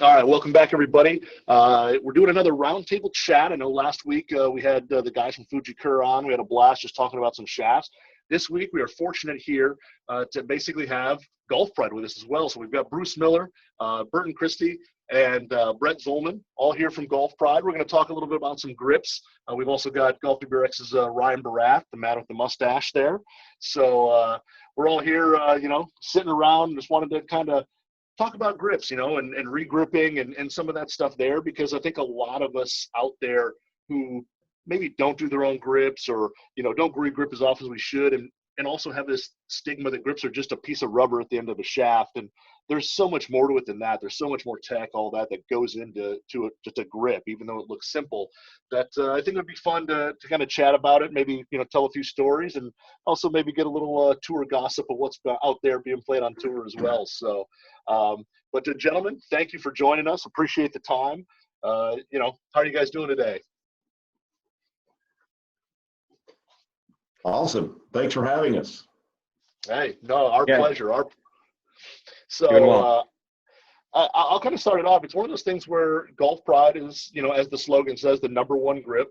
All right, welcome back, everybody. We're doing another roundtable chat. I know last week we had the guys from Fujikura on. We had a blast just talking about some shafts. This week we are fortunate here to basically have Golf Pride with us as well. So we've got Bruce Miller, Burton Christie, and Brett Zollman, all here from Golf Pride. We're going to talk a little bit about some grips. We've also got GolfWRX's Ryan Barath, the man with the mustache there. So we're all here, sitting around and just wanted to kind of talk about grips, and regripping and some of that stuff there, because I think a lot of us out there who maybe don't do their own grips or, don't regrip as often as we should, and also have this stigma that grips are just a piece of rubber at the end of the shaft. And there's so much more to it than that. There's so much more tech, all that goes into just a grip, even though it looks simple, that I think it would be fun to kind of chat about it, maybe, tell a few stories, and also maybe get a little tour gossip of what's out there being played on tour as well. So, but gentlemen, thank you for joining us. Appreciate the time. How are you guys doing today? Awesome. Thanks for having us. Hey, no, our pleasure. So I'll kind of start it off. It's one of those things where Golf Pride is, as the slogan says, the number one grip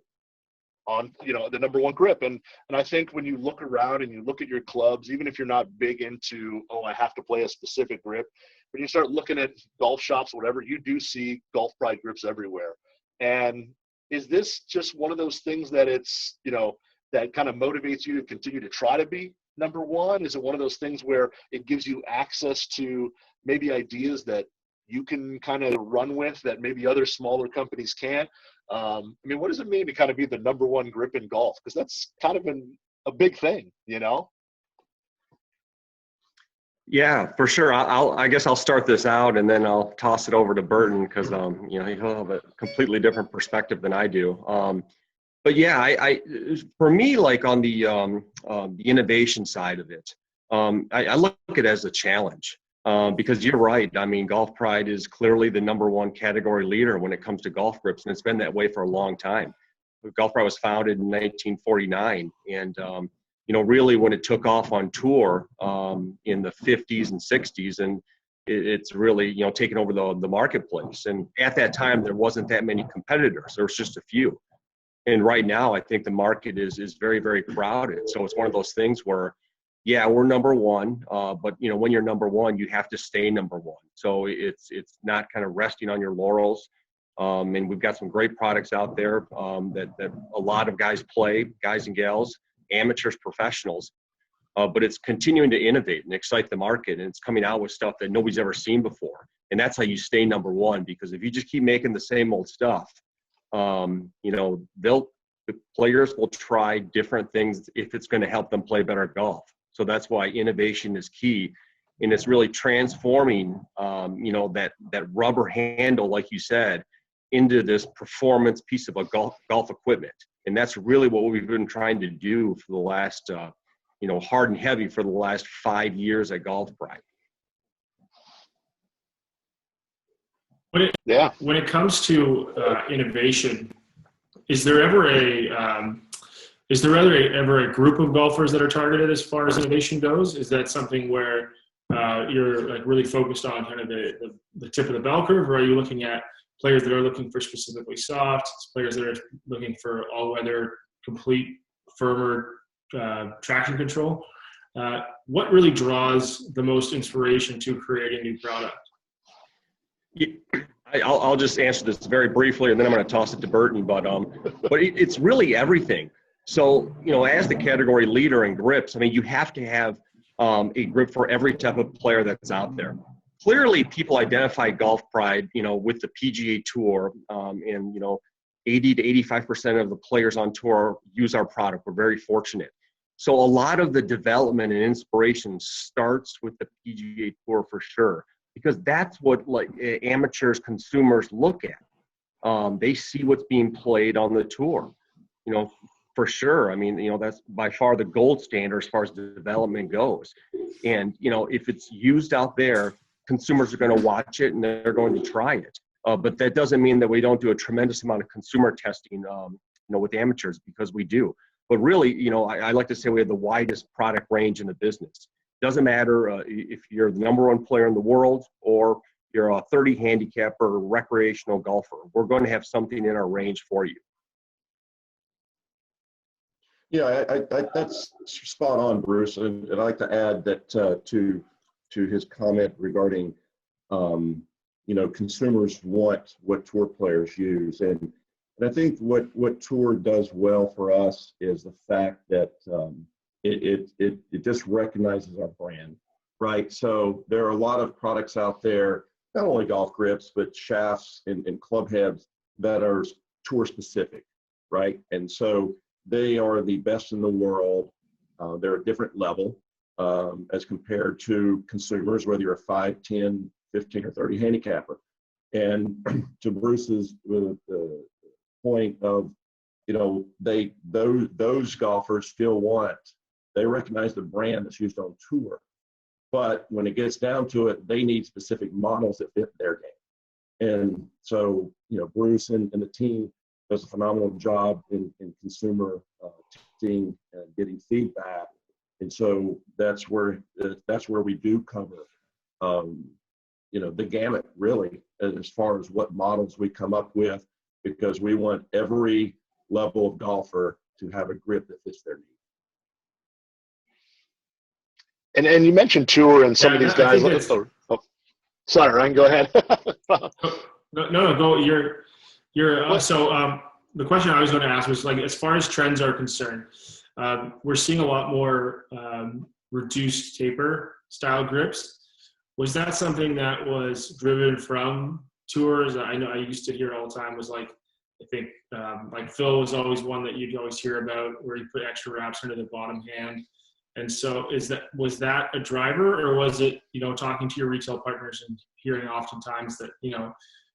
on, the number one grip. And I think when you look around and you look at your clubs, even if you're not big into, I have to play a specific grip, when you start looking at golf shops, whatever, you do see Golf Pride grips everywhere. And is this just one of those things that it's, that kind of motivates you to continue to try to be number one? Is it one of those things where it gives you access to maybe ideas that you can kind of run with that maybe other smaller companies can't? What does it mean to kind of be the number one grip in golf? Because that's kind of a big thing, Yeah, for sure. I guess I'll start this out and then I'll toss it over to Burton because he'll have a completely different perspective than I do. But yeah, I for me, like on the innovation side of it, I look at it as a challenge because you're right. Golf Pride is clearly the number one category leader when it comes to golf grips, and it's been that way for a long time. Golf Pride was founded in 1949, and really when it took off on tour in the 50s and 60s, and it's really taken over the marketplace. And at that time, there wasn't that many competitors. There was just a few. And right now, I think the market is very, very crowded. So it's one of those things where, yeah, we're number one, but when you're number one, you have to stay number one. So it's not kind of resting on your laurels. And we've got some great products out there that a lot of guys play, guys and gals, amateurs, professionals. But it's continuing to innovate and excite the market, and it's coming out with stuff that nobody's ever seen before. And that's how you stay number one, because if you just keep making the same old stuff, the players will try different things if it's going to help them play better golf. So that's why innovation is key, and it's really transforming, that rubber handle, like you said, into this performance piece of a golf equipment. And that's really what we've been trying to do for the last, hard and heavy for the last 5 years at Golf Pride. When it comes to innovation, is there ever a group of golfers that are targeted as far as innovation goes? Is that something where you're like really focused on kind of the tip of the bell curve, or are you looking at players that are looking for specifically soft, players that are looking for all-weather, complete, firmer traction control? What really draws the most inspiration to create a new product? I'll just answer this very briefly, and then I'm going to toss it to Burton. But it's really everything. So as the category leader in grips, you have to have a grip for every type of player that's out there. Clearly, people identify Golf Pride, with the PGA Tour, and 80 to 85% of the players on tour use our product. We're very fortunate. So a lot of the development and inspiration starts with the PGA Tour for sure, because that's what amateurs, consumers look at. They see what's being played on the tour, for sure. That's by far the gold standard as far as the development goes. And, if it's used out there, consumers are going to watch it and they're going to try it. But that doesn't mean that we don't do a tremendous amount of consumer testing, with amateurs, because we do. But really, I like to say we have the widest product range in the business. Doesn't matter if you're the number one player in the world or you're a 30 handicapper, recreational golfer, we're going to have something in our range for you. Yeah, that's spot on, Bruce. And I'd like to add that to his comment regarding, consumers want what tour players use. And I think what tour does well for us is the fact that it just recognizes our brand, right? So there are a lot of products out there, not only golf grips, but shafts and club heads that are tour specific, right? And so they are the best in the world. They're a different level as compared to consumers, whether you're a 5, 10, 15, or 30 handicapper. And to Bruce's point of, those golfers still they recognize the brand that's used on tour. But when it gets down to it, they need specific models that fit their game. And so, Bruce and the team does a phenomenal job in consumer testing and getting feedback. And so that's where we do cover, the gamut really, as far as what models we come up with, because we want every level of golfer to have a grip that fits their needs. And you mentioned tour and some of these guys. Sorry, Ryan, go ahead. No, go. The question I was going to ask was, like, as far as trends are concerned, we're seeing a lot more reduced taper style grips. Was that something that was driven from tours? I know I used to hear it all the time. Was like, I think like Phil was always one that you'd always hear about, where you put extra wraps under the bottom hand. And so was that a driver, or was it, talking to your retail partners and hearing oftentimes that,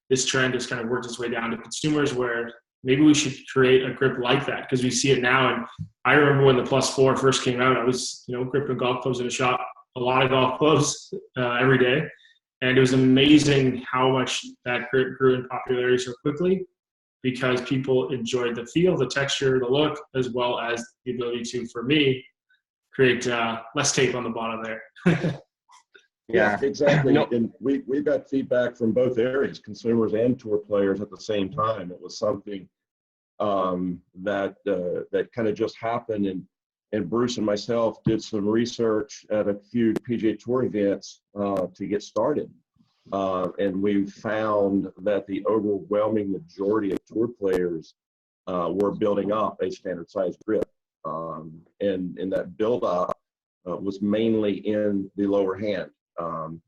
this trend has kind of worked its way down to consumers, where maybe we should create a grip like that, because we see it now. And I remember when the +4 first came out, I was, gripping golf clubs in a shop, a lot of golf clubs every day. And it was amazing how much that grip grew in popularity so quickly, because people enjoyed the feel, the texture, the look, as well as the ability to, for me, create less tape on the bottom there. Yeah, exactly. And we got feedback from both areas, consumers and tour players at the same time. It was something that kind of just happened. And Bruce and myself did some research at a few PGA Tour events to get started. And we found that the overwhelming majority of tour players were building up a standard size grip. And that build up was mainly in the lower hand.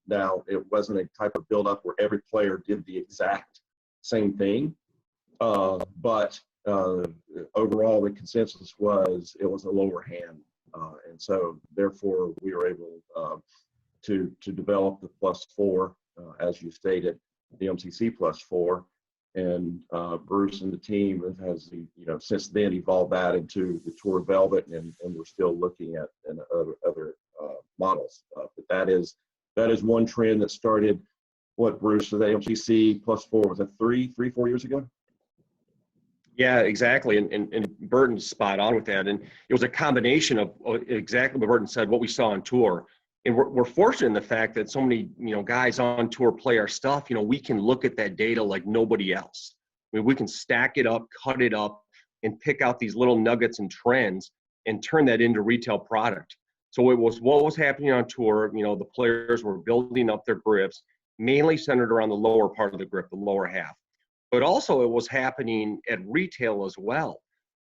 Now, it wasn't a type of build up where every player did the exact same thing, but overall the consensus was it was a lower hand. And so therefore we were able to develop the +4, as you stated, the MCC +4. And Bruce and the team has since then evolved that into the Tour Velvet, and we're still looking at other models. But that is one trend that started, Bruce, the MCC +4, was that 4 years ago? Yeah, exactly. And Burton's spot on with that. And it was a combination of exactly what Burton said, what we saw on tour. And we're fortunate in the fact that so many, guys on tour play our stuff. We can look at that data like nobody else. I mean, we can stack it up, cut it up, and pick out these little nuggets and trends and turn that into retail product. So it was what was happening on tour. The players were building up their grips, mainly centered around the lower part of the grip, the lower half. But also it was happening at retail as well.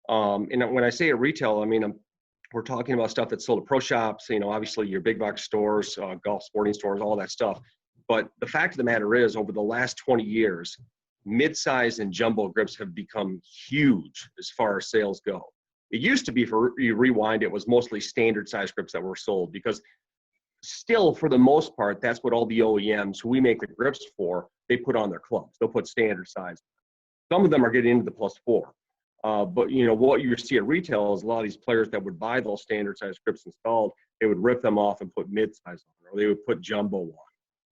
And when I say at retail, I mean, we're talking about stuff that's sold at pro shops, obviously your big box stores, golf sporting stores, all that stuff. But the fact of the matter is, over the last 20 years, mid-size and jumbo grips have become huge as far as sales go. It used to be, for you rewind, it was mostly standard size grips that were sold, because still, for the most part, that's what all the OEMs who we make the grips for, they put on their clubs. They'll put standard size. Some of them are getting into the +4. But what you see at retail is a lot of these players that would buy those standard size grips installed, they would rip them off and put mid-size on, or they would put jumbo on,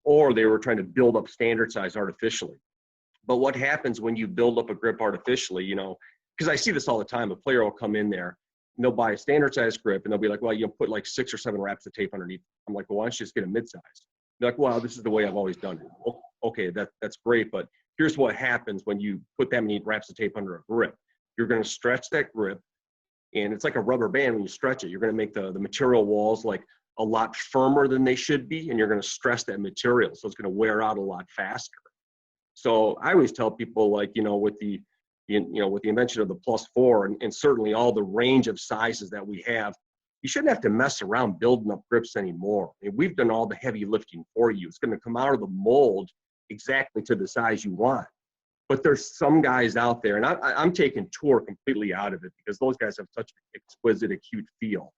or they were trying to build up standard size artificially. But what happens when you build up a grip artificially, because I see this all the time, a player will come in there and they'll buy a standard size grip and they'll be like, well, put like 6 or 7 wraps of tape underneath. I'm like, well, why don't you just get a mid-size? They're like, well, this is the way I've always done it. Well, okay, that's great, but here's what happens when you put that many wraps of tape under a grip. You're going to stretch that grip, and it's like a rubber band. When you stretch it, you're going to make the material walls like a lot firmer than they should be, and you're going to stress that material, so it's going to wear out a lot faster. So I always tell people, like, with the invention of the +4 and certainly all the range of sizes that we have, you shouldn't have to mess around building up grips anymore. I mean, we've done all the heavy lifting for you. It's going to come out of the mold exactly to the size you want. But there's some guys out there, and I'm taking tour completely out of it because those guys have such an exquisite, acute feel.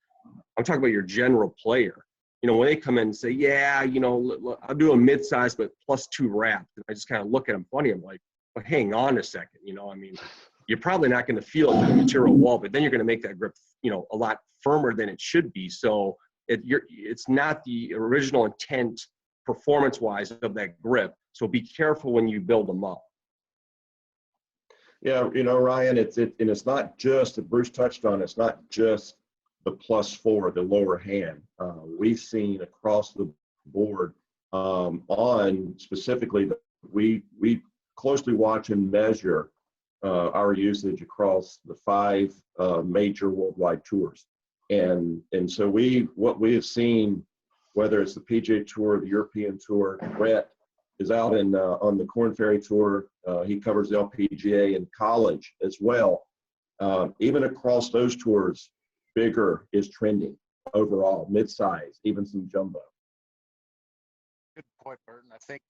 I'm talking about your general player. When they come in and say, yeah, I'll do a mid-size but +2 wraps, and I just kind of look at them funny. I'm like, well, hang on a second. I mean, you're probably not going to feel it to the material wall, but then you're going to make that grip, a lot firmer than it should be. So it's not the original intent performance-wise of that grip. So be careful when you build them up. Yeah, Ryan, it's not just, Bruce touched on, it's not just the +4, the lower hand. We've seen across the board on specifically, we closely watch and measure our usage across the 5 major worldwide tours. And so what we have seen, whether it's the PGA Tour, the European Tour, Brett is out on the Korn Ferry Tour. He covers the LPGA and college as well. Even across those tours, bigger is trending overall, mid-size, even some jumbo. Good point, Burton. I think,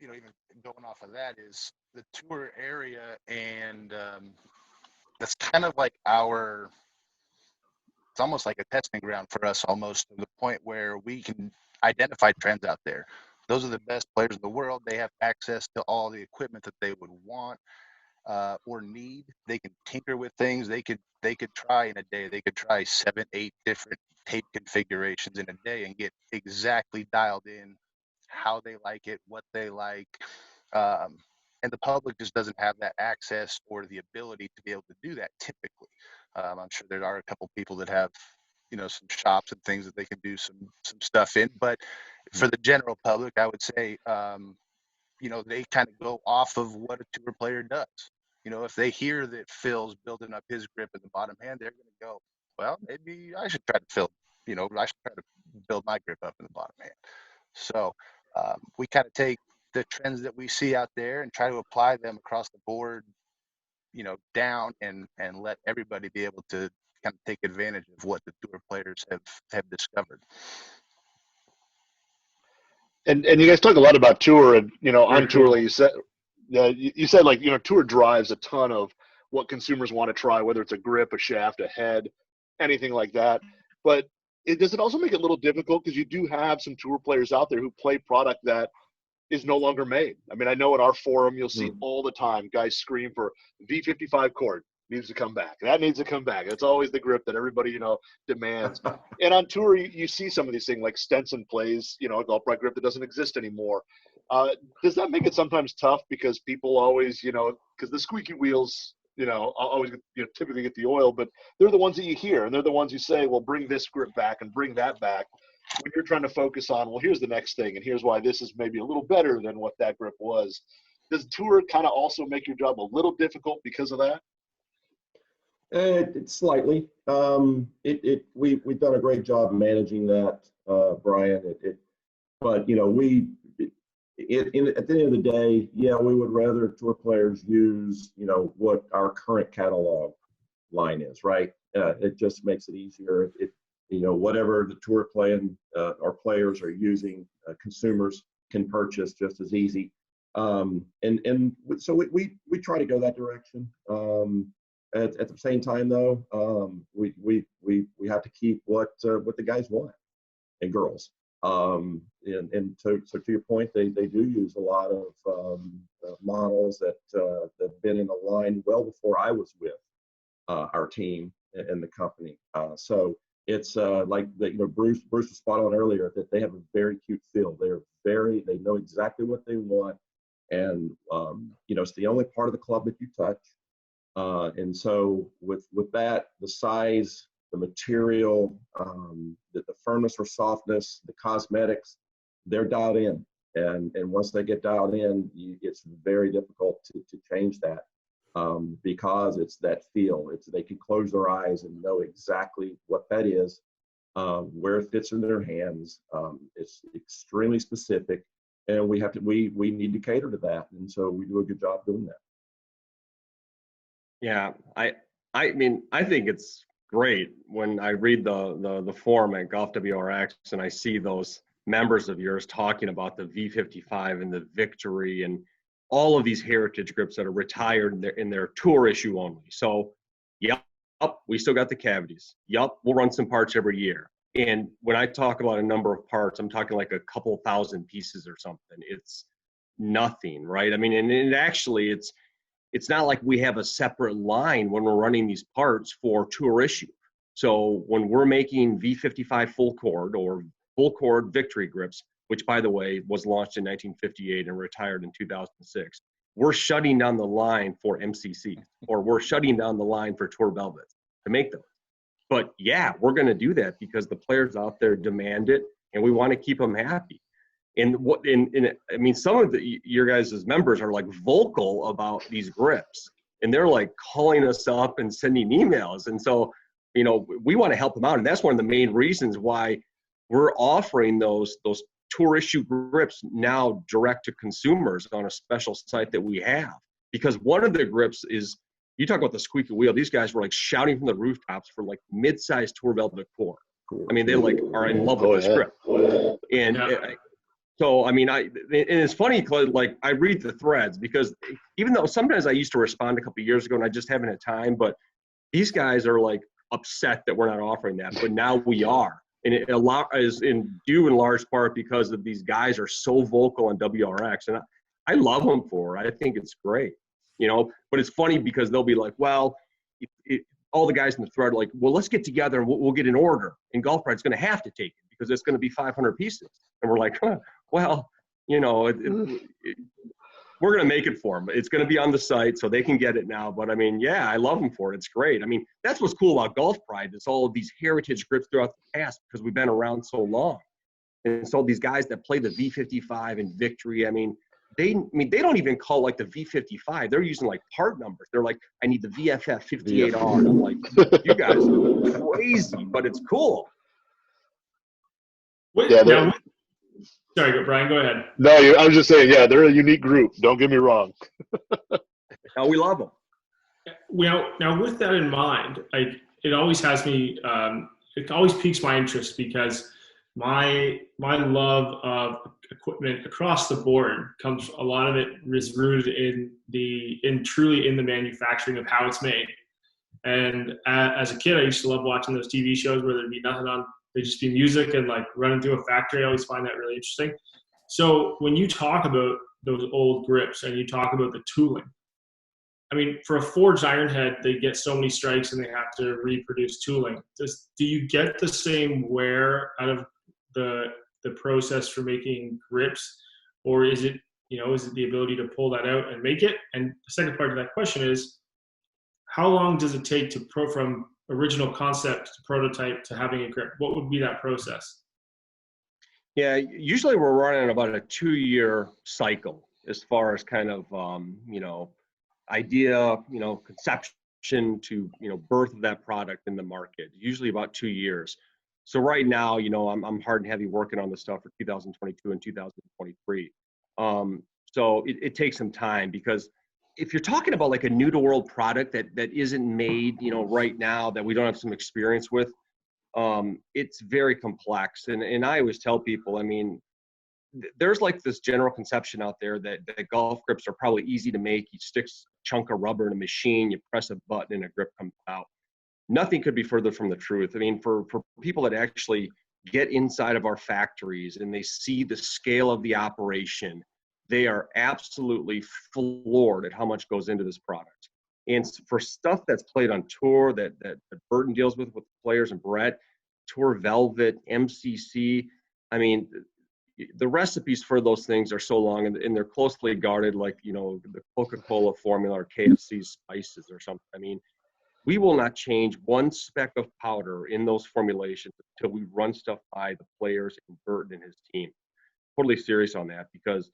even going off of that is the tour area, and that's kind of like it's almost like a testing ground for us, almost to the point where we can identify trends out there. Those are the best players in the world. They have access to all the equipment that they would want or need. They can tinker with things. They could try in a day. They could try 7, 8 different tape configurations in a day and get exactly dialed in how they like it, what they like. And the public just doesn't have that access or the ability to be able to do that typically. I'm sure there are a couple people that have, some shops and things that they can do some stuff in. But for the general public, I would say, they kind of go off of what a tour player does. If they hear that Phil's building up his grip in the bottom hand, they're going to go, well, maybe I should try to I should try to build my grip up in the bottom hand. So we kind of take the trends that we see out there and try to apply them across the board, down and let everybody be able to kind of take advantage of what the tour players have discovered. And you guys talk a lot about tour, and on tour, cool. like you said, like tour drives a ton of what consumers want to try, whether it's a grip, a shaft, a head, anything like that. But does it also make it a little difficult because you do have some tour players out there who play product that is no longer made? I mean, I know in our forum you'll see all the time guys scream for V55 cord needs to come back. That needs to come back. That's always the grip that everybody demands. And on tour, you see some of these things like Stenson plays, a golf right grip that doesn't exist anymore. Does that make it sometimes tough because people always, because the squeaky wheels, always typically get the oil, but they're the ones that you hear, and they're the ones you say, well, bring this grip back and bring that back. When you're trying to focus on, well, here's the next thing, and here's why this is maybe a little better than what that grip was. Does tour kind of also make your job a little difficult because of that? It's slightly. We've done a great job managing that, Brian. But at the end of the day, yeah, we would rather tour players use what our current catalog line is, right? It just makes it easier. Whatever the tour playing our players are using, consumers can purchase just as easy. So we try to go that direction. At the same time, though, we have to keep what the guys want and girls. And so to your point, they do use a lot of models that have been in the line well before I was with our team and the company. So it's like that. Bruce was spot on earlier that they have a very cute feel. They know exactly what they want, and it's the only part of the club that you touch. And so with that, the size, the material, the firmness or softness, the cosmetics, they're dialed in. And once they get dialed in, it's very difficult to change that, because it's that feel. They can close their eyes and know exactly what that is, where it fits in their hands. It's extremely specific, and we need to cater to that, and so we do a good job doing that. Yeah, I mean, I think it's great when I read the forum at GolfWRX and I see those members of yours talking about the V55 and the Victory and all of these heritage grips that are retired in their tour issue only. So, yep, we still got the cavities. Yep, we'll run some parts every year. And when I talk about a number of parts, I'm talking like a couple thousand pieces or something. It's nothing, right? I mean, and actually, it's not like we have a separate line when we're running these parts for tour issue. So when we're making V55 full cord or full cord Victory grips, which by the way was launched in 1958 and retired in 2006, we're shutting down the line for MCC, or we're shutting down the line for Tour Velvets to make them. But yeah, we're going to do that because the players out there demand it, and we want to keep them happy. And I mean, some of your guys' members are like vocal about these grips, and they're like calling us up and sending emails. And so, you know, we want to help them out, and that's one of the main reasons why we're offering those tour issue grips now direct to consumers on a special site that we have. Because one of the grips is, you talk about the squeaky wheel. These guys were like shouting from the rooftops for like mid-sized Tour Velvet core. I mean, they like are in love with this grip. And so, I mean, and it's funny, like I read the threads, because even though sometimes I used to respond a couple of years ago and I just haven't had time, but these guys are like upset that we're not offering that, but now we are. And a lot is due in large part because of these guys are so vocal on WRX, and I love them for it. I think it's great, you know. But it's funny because they'll be like, well, all the guys in the thread are like, well, let's get together and we'll get an order, and Golf Pride's going to have to take it because it's going to be 500 pieces. And we're like, well, you know, we're going to make it for them. It's going to be on the site so they can get it now. But I mean, yeah, I love them for it. It's great. I mean, that's what's cool about Golf Pride. It's all of these heritage grips throughout the past because we've been around so long. And so these guys that play the V55 and Victory, I mean, they don't even call like the V55. They're using like part numbers. They're like, I need the VFF 58R. And I'm like, you guys are crazy, but it's cool. Sorry, Brian, go ahead. No, I was just saying, yeah, they're a unique group. Don't get me wrong. No, we love them. Well, now with that in mind, it always has me. It always piques my interest because my love of equipment across the board comes. A lot of it is rooted truly in the manufacturing of how it's made. And as a kid, I used to love watching those TV shows where there'd be nothing on. They just be music and like running through a factory. I always find that really interesting. So when you talk about those old grips and you talk about the tooling, I mean, for a forged iron head, they get so many strikes and they have to reproduce tooling. Do you get the same wear out of the process for making grips, or is it the ability to pull that out and make it? And the second part of that question is, how long does it take from original concept to prototype to having a grip? What would be that process? Yeah, usually we're running about a 2-year cycle as far as kind of, idea, conception to, birth of that product in the market, usually about 2 years. So right now, I'm hard and heavy working on this stuff for 2022 and 2023. So it takes some time, because if you're talking about like a new to world product that isn't made, right now, that we don't have some experience with, it's very complex. And I always tell people, I mean, there's like this general conception out there that golf grips are probably easy to make. You stick a chunk of rubber in a machine, you press a button and a grip comes out. Nothing could be further from the truth. I mean, for people that actually get inside of our factories and they see the scale of the operation, they are absolutely floored at how much goes into this product. And for stuff that's played on tour, that Burton deals with players and Brett, Tour Velvet, MCC, I mean, the recipes for those things are so long and they're closely guarded, like, the Coca-Cola formula or KFC spices or something. I mean, we will not change one speck of powder in those formulations until we run stuff by the players and Burton and his team. totally serious on that, because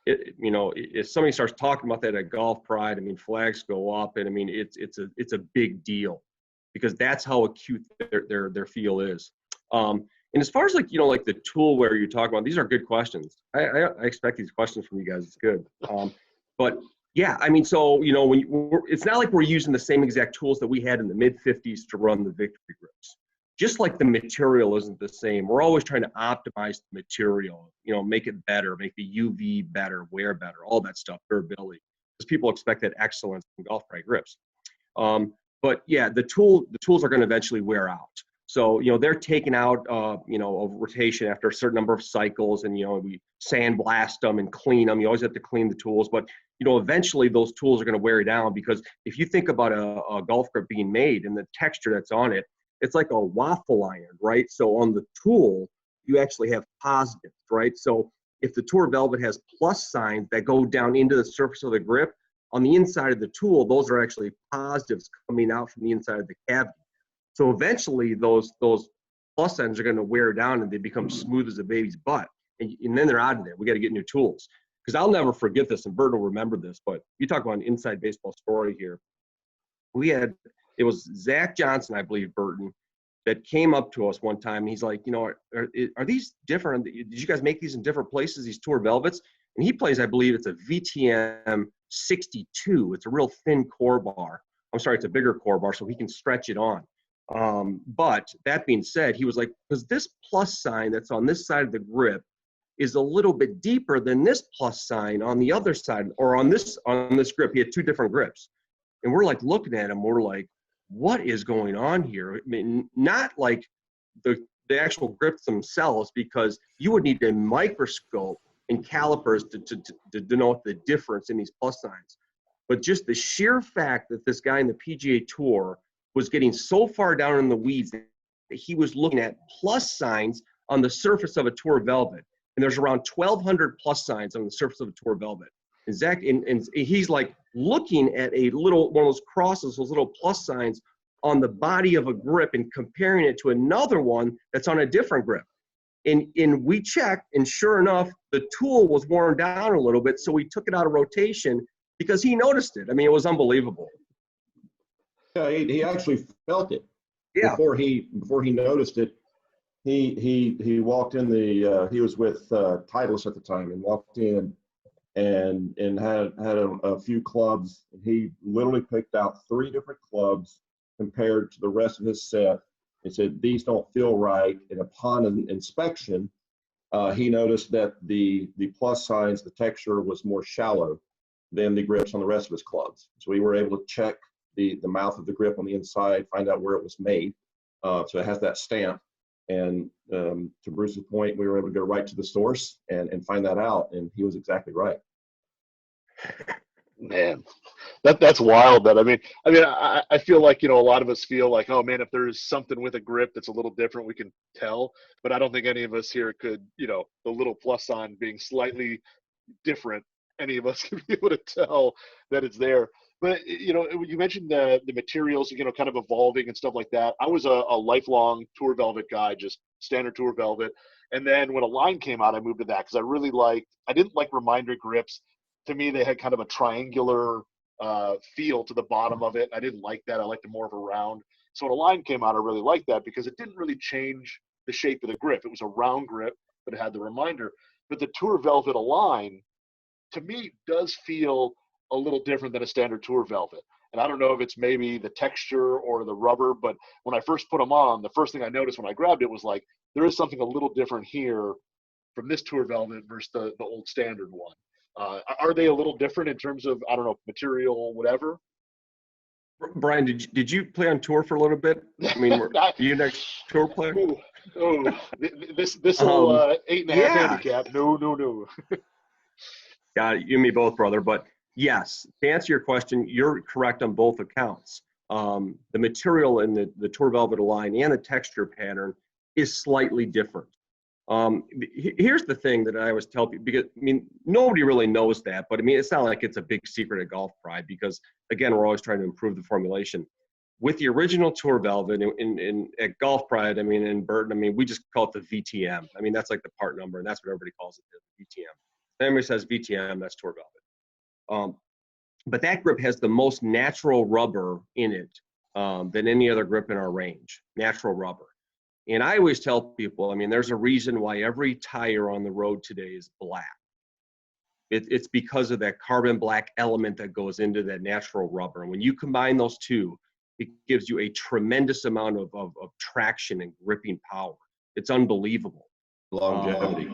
if somebody starts talking about that at Golf Pride, I mean, flags go up, and I mean, it's a big deal, because that's how acute their feel is. And as far as like the tool where you talk about, these are good questions. I expect these questions from you guys. It's good. But yeah, I mean, so it's not like we're using the same exact tools that we had in the mid '50s to run the Victory grips. Just like the material isn't the same, we're always trying to optimize the material. Make it better, make the UV better, wear better, all that stuff, durability, because people expect that excellence from Golf Pride grips. But yeah, the tools are going to eventually wear out. So, they're taken out, of rotation after a certain number of cycles, and, we sandblast them and clean them. You always have to clean the tools, but, eventually those tools are going to wear down, because if you think about a golf grip being made and the texture that's on it, it's like a waffle iron, right? So on the tool, you actually have positives, right? So if the Tour Velvet has plus signs that go down into the surface of the grip, on the inside of the tool, those are actually positives coming out from the inside of the cavity. So eventually those plus ends are going to wear down and they become smooth as a baby's butt. And then they're out of there. We got to get new tools. Because I'll never forget this, and Burton will remember this, but you talk about an inside baseball story here. It was Zach Johnson, I believe, Burton, that came up to us one time. And he's like, are these different? Did you guys make these in different places, these Tour Velvets? And he plays, I believe it's a VTM 62. It's a real thin core bar. I'm sorry, it's a bigger core bar, so he can stretch it on. But that being said, he was like, because this plus sign that's on this side of the grip is a little bit deeper than this plus sign on the other side, or on this grip. He had two different grips. And we're like looking at him, we're like, what is going on here? I mean, not like the actual grips themselves, because you would need a microscope and calipers to denote the difference in these plus signs. But just the sheer fact that this guy in the PGA Tour was getting so far down in the weeds that he was looking at plus signs on the surface of a Tour Velvet. And there's around 1,200 plus signs on the surface of a Tour Velvet. And Zach, and he's like looking at one of those crosses, those little plus signs on the body of a grip, and comparing it to another one that's on a different grip. And we checked, and sure enough, the tool was worn down a little bit, so we took it out of rotation because he noticed it. I mean, it was unbelievable. Yeah, he actually felt it. Yeah. Before he noticed it, he walked in he was with Titleist at the time, and walked in and had a few clubs. He literally picked out 3 different clubs compared to the rest of his set, and said, these don't feel right. And upon an inspection, he noticed that the plus signs, the texture was more shallow than the grips on the rest of his clubs. So we were able to check the mouth of the grip on the inside, find out where it was made. So it has that stamp. And to Bruce's point, we were able to go right to the source and find that out. And he was exactly right. Man, that's wild. I feel like, a lot of us feel like, oh man, if there's something with a grip that's a little different, we can tell. But I don't think any of us here could, the little plus sign being slightly different, any of us could be able to tell that it's there. But, you mentioned the materials, kind of evolving and stuff like that. I was a lifelong Tour Velvet guy, just standard Tour Velvet. And then when a line came out, I moved to that because I didn't like reminder grips. To me, they had kind of a triangular feel to the bottom of it. I didn't like that. I liked it more of a round. So when a line came out, I really liked that because it didn't really change the shape of the grip. It was a round grip, but it had the reminder. But the Tour Velvet Align, to me, does feel a little different than a standard Tour Velvet. And I don't know if it's maybe the texture or the rubber, but when I first put them on, the first thing I noticed when I grabbed it was like, there is something a little different here from this Tour Velvet versus the old standard one. Are they a little different in terms of, I don't know, material, whatever? Brian, did you play on tour for a little bit? I mean, are you next tour player? This whole 8.5 handicap. No. Got it. You and me both, brother. But yes, to answer your question, you're correct on both accounts. The material in the Tour Velvet Align and the texture pattern is slightly different. Here's the thing that I always tell people, because nobody really knows that, but it's not like it's a big secret at Golf Pride, because again, we're always trying to improve the formulation. with the original Tour Velvet at Golf Pride, I mean, in Burton, I mean, we just call it the VTM. I mean, that's like the part number, and that's what everybody calls it, the VTM. If anybody says VTM, that's Tour Velvet. But that grip has the most natural rubber in it than any other grip in our range, natural rubber. And I always tell people, I mean, there's a reason why every tire on the road today is black. It's because of that carbon black element that goes into that natural rubber. And when you combine those two, it gives you a tremendous amount of traction and gripping power. It's unbelievable. Longevity.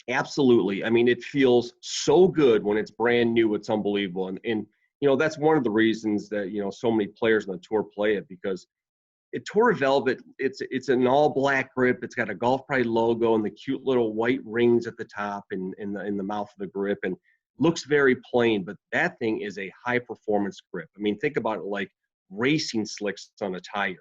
Absolutely. I mean, it feels so good when it's brand new. It's unbelievable. And you know, that's one of the reasons that, you know, so many players on the tour play it, because Tour Velvet, it's an all black grip. It's got a Golf Pride logo and the cute little white rings at the top and in the mouth of the grip, and looks very plain, but that thing is a high performance grip. I mean, think about it like racing slicks on a tire.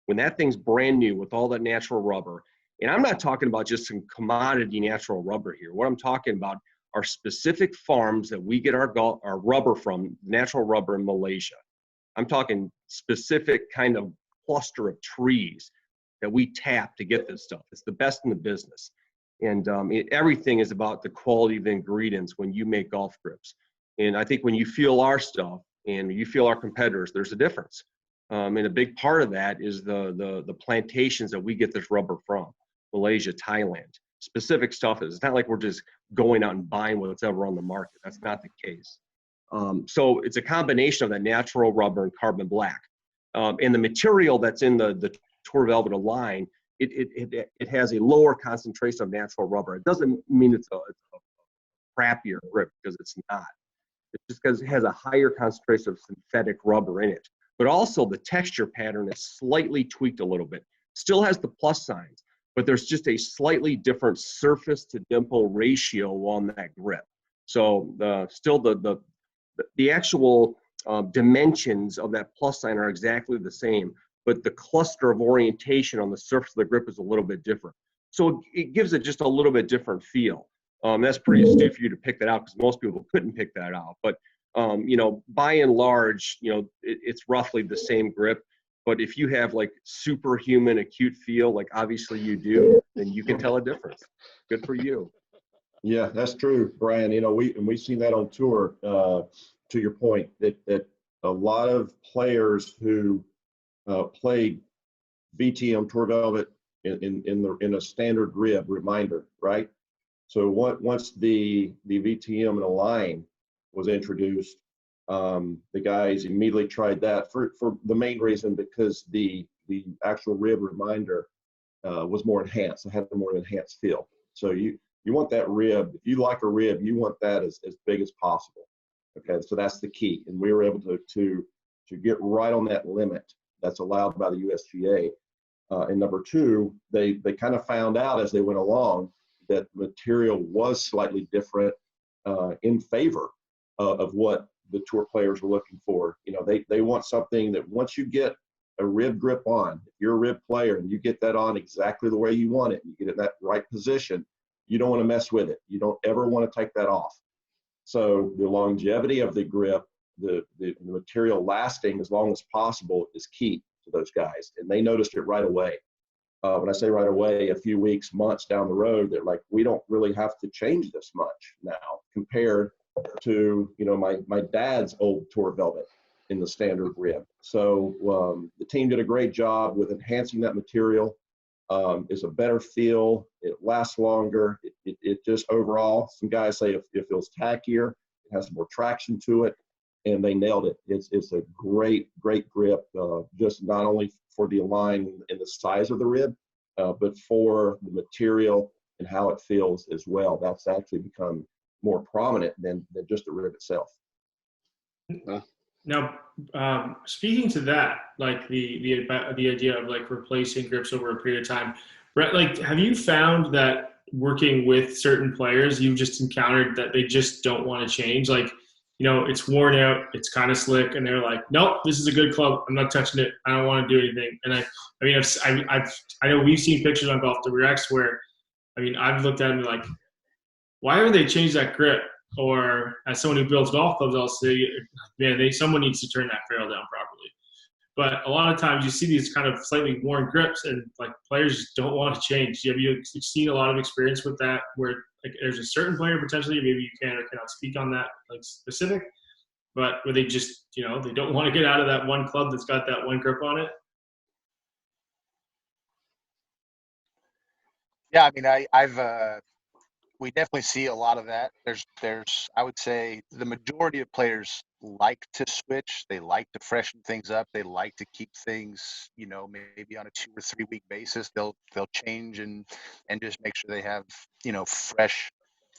When that thing's brand new with all that natural rubber, and I'm not talking about just some commodity natural rubber here. What I'm talking about are specific farms that we get our rubber from, natural rubber in Malaysia. I'm talking specific kind of cluster of trees that we tap to get this stuff. It's the best in the business. And everything is about the quality of the ingredients when you make golf grips. And I think when you feel our stuff and you feel our competitors, there's a difference. And a big part of that is the plantations that we get this rubber from, Malaysia, Thailand. Specific stuff is, it's not like we're just going out and buying what's ever on the market. That's not the case. So it's a combination of that natural rubber and carbon black. And the material that's in the Tour Velvet line, it has a lower concentration of natural rubber. It doesn't mean it's a crappier grip, because it's not. It's just because it has a higher concentration of synthetic rubber in it. But also the texture pattern is slightly tweaked a little bit. Still has the plus signs, but there's just a slightly different surface to dimple ratio on that grip. So the actual dimensions of that plus sign are exactly the same, but the cluster of orientation on the surface of the grip is a little bit different. So it gives it just a little bit different feel. That's pretty astute for you to pick that out, because most people couldn't pick that out. But you know, by and large, you know, it's roughly the same grip. But if you have like superhuman acute feel, like obviously you do, then you can tell a difference. Good for you. Yeah, that's true, Brian. You know, we've seen that on tour. To your point, that a lot of players who play VTM Tour Velvet in a standard rib reminder, right? So once the VTM in a line was introduced, the guys immediately tried that for the main reason, because the actual rib reminder was more enhanced. It had a more enhanced feel. So you want that rib. If you like a rib, you want that as big as possible. Okay, so that's the key, and we were able to get right on that limit that's allowed by the USGA. And number two, they kind of found out as they went along that material was slightly different in favor of what the tour players were looking for. You know, they want something that once you get a rib grip on, if you're a rib player and you get that on exactly the way you want it, you get it in that right position, you don't want to mess with it. You don't ever want to take that off. So the longevity of the grip, the material lasting as long as possible is key to those guys. And they noticed it right away. When I say right away, a few weeks, months down the road, they're like, we don't really have to change this much now compared to, you know, my dad's old Tour Velvet in the standard rib. So the team did a great job with enhancing that material. It's a better feel. It lasts longer. It just overall, some guys say it feels tackier. It has more traction to it, and they nailed it. It's a great grip, just not only for the align and the size of the rib, but for the material and how it feels as well. That's actually become more prominent than just the rib itself. Now, speaking to that, like the idea of like replacing grips over a period of time, Brett, like, have you found that working with certain players, you've just encountered that they just don't want to change? Like, you know, it's worn out, it's kind of slick, and they're like, nope, this is a good club. I'm not touching it. I don't want to do anything. And I know we've seen pictures on GolfWRX where, I mean, I've looked at them like, why would they change that grip? Or as someone who builds golf clubs, I'll say, man, someone needs to turn that barrel down properly. But a lot of times you see these kind of slightly worn grips, and like players just don't want to change. Have you seen a lot of experience with that, where like there's a certain player potentially, maybe you can or cannot speak on that like specific, but where they just, they don't want to get out of that one club that's got that one grip on it? Yeah, I mean, we definitely see a lot of that. I would say the majority of players like to switch. They like to freshen things up. They like to keep things, maybe on a 2 or 3 week basis. They'll change and just make sure they have, fresh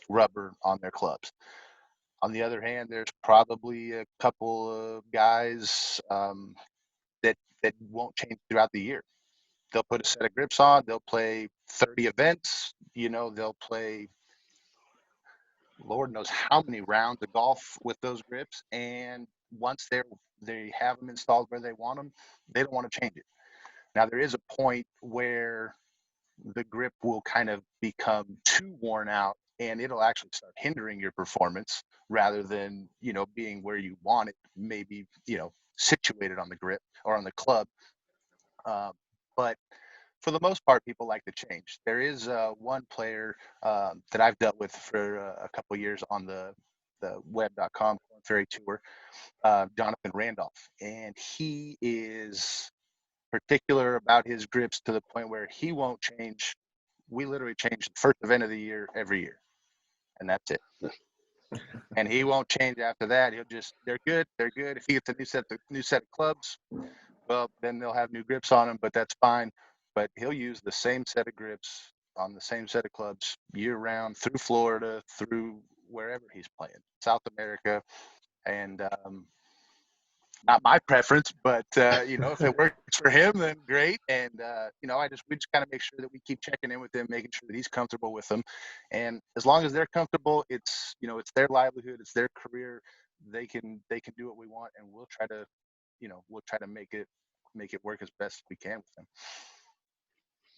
rubber on their clubs. On the other hand, there's probably a couple of guys that won't change throughout the year. They'll put a set of grips on. They'll play 30 events. They'll play Lord knows how many rounds of golf with those grips, and once they have them installed where they want them, they don't want to change it. Now there is a point where the grip will kind of become too worn out, and it'll actually start hindering your performance rather than being where you want it, maybe situated on the grip or on the club. But for the most part, people like to change. There is one player that I've dealt with for a couple of years on the web.com Korn Ferry Tour, Jonathan Randolph, and he is particular about his grips to the point where he won't change. We literally change the first event of the year every year, and that's it. And he won't change after that. He'll just, they're good. If he gets a new set of clubs, well, then they'll have new grips on them, but that's fine. But he'll use the same set of grips on the same set of clubs year round through Florida, through wherever he's playing, South America. And not my preference, but if it works for him, then great. And we just kind of make sure that we keep checking in with him, making sure that he's comfortable with them. And as long as they're comfortable, it's their livelihood, it's their career. They can do what we want, and we'll try to make it work as best we can with them.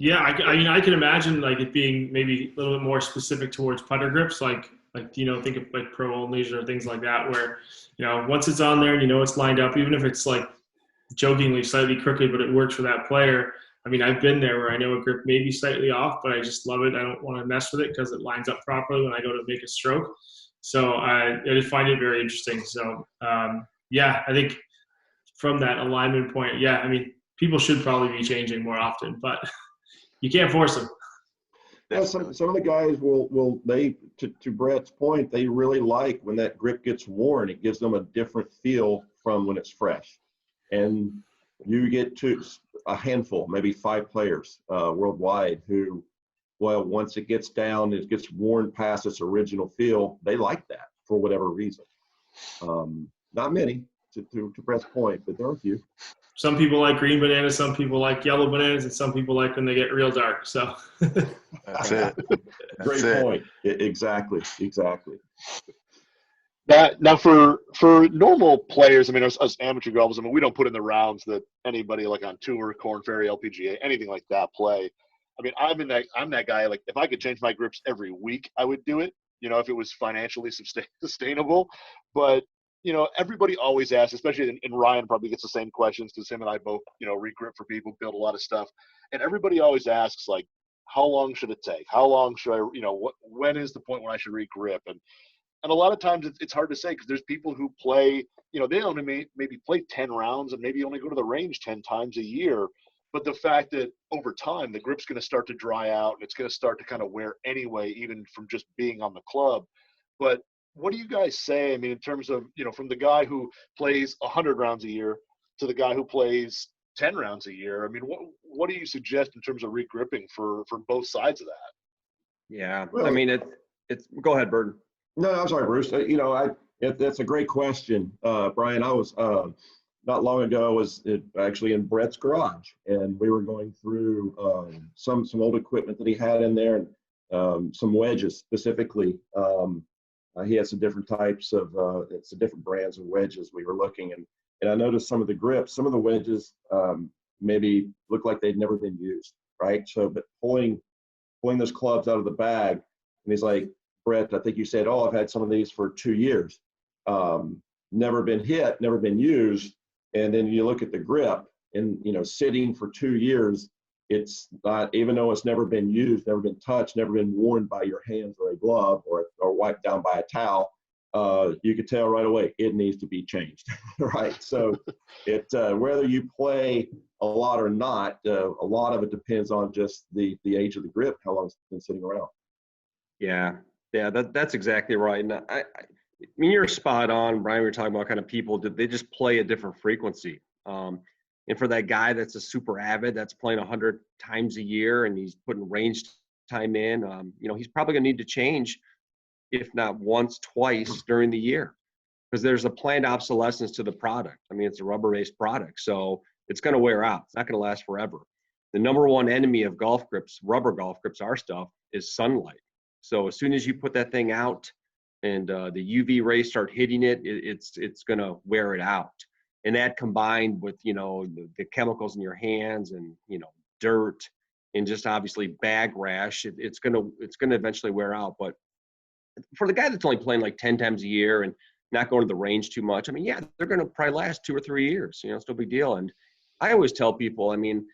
Yeah, I can imagine like it being maybe a little bit more specific towards putter grips, like think of like pro onlys or things like that, where once it's on there and it's lined up, even if it's like jokingly slightly crooked, but it works for that player. I mean, I've been there where I know a grip may be slightly off, but I just love it. I don't want to mess with it because it lines up properly when I go to make a stroke. So I just find it very interesting. So I think from that alignment point, I mean, people should probably be changing more often, but you can't force them. Yeah, some of the guys will to Brett's point, they really like when that grip gets worn. It gives them a different feel from when it's fresh. And you get to a handful, maybe 5 players worldwide who, well, once it gets down, it gets worn past its original feel, they like that for whatever reason. Not many, to Brett's point, but there are a few. Some people like green bananas, some people like yellow bananas, and some people like when they get real dark. So that's it. Great point. Exactly. Now for normal players, I mean, us amateur golfers, I mean, we don't put in the rounds that anybody like on tour, Korn Ferry, LPGA, anything like that play. I mean, I'm that guy. Like, if I could change my grips every week, I would do it. If it was financially sustainable. But everybody always asks, especially, and Ryan probably gets the same questions because him and I both, regrip for people, build a lot of stuff. And everybody always asks, like, how long should it take? How long should I, when is the point when I should regrip? And a lot of times it's hard to say because there's people who play, they only maybe play 10 rounds and maybe only go to the range 10 times a year. But the fact that over time, the grip's going to start to dry out and it's going to start to kind of wear anyway, even from just being on the club. But what do you guys say? I mean, in terms of, from the guy who plays 100 rounds a year to the guy who plays 10 rounds a year, I mean, what do you suggest in terms of regripping for both sides of that? Yeah, well, I mean, it's go ahead, Burton. No, I'm sorry, Bruce. That's a great question, Brian. I was not long ago. I was actually in Brett's garage, and we were going through some old equipment that he had in there, and some wedges specifically. He had some different types of some different brands of wedges we were looking, and I noticed some of the grips, some of the wedges maybe looked like they'd never been used, right? So, but pulling those clubs out of the bag, and he's like, Brett, I think you said, I've had some of these for 2 years, never been hit, never been used. And then you look at the grip and sitting for 2 years, it's not, even though it's never been used, never been touched, never been worn by your hands or a glove or wiped down by a towel, you could tell right away it needs to be changed, right? So whether you play a lot or not, a lot of it depends on just the age of the grip, how long it's been sitting around. Yeah, that's exactly right. And I mean, you're spot on, Brian. We were talking about kind of people, they just play a different frequency. And for that guy that's a super avid, that's playing 100 times a year and he's putting range time in, he's probably going to need to change, if not once, twice during the year, because there's a planned obsolescence to the product. I mean, it's a rubber-based product, so it's going to wear out. It's not going to last forever. The number one enemy of golf grips, rubber golf grips, our stuff, is sunlight. So as soon as you put that thing out and the UV rays start hitting it, it's going to wear it out. And that combined with, the chemicals in your hands and, dirt and just obviously bag rash, it's going to eventually wear out. But for the guy that's only playing like 10 times a year and not going to the range too much, I mean, yeah, they're going to probably last 2 or 3 years. It's no big deal. And I always tell people, I mean,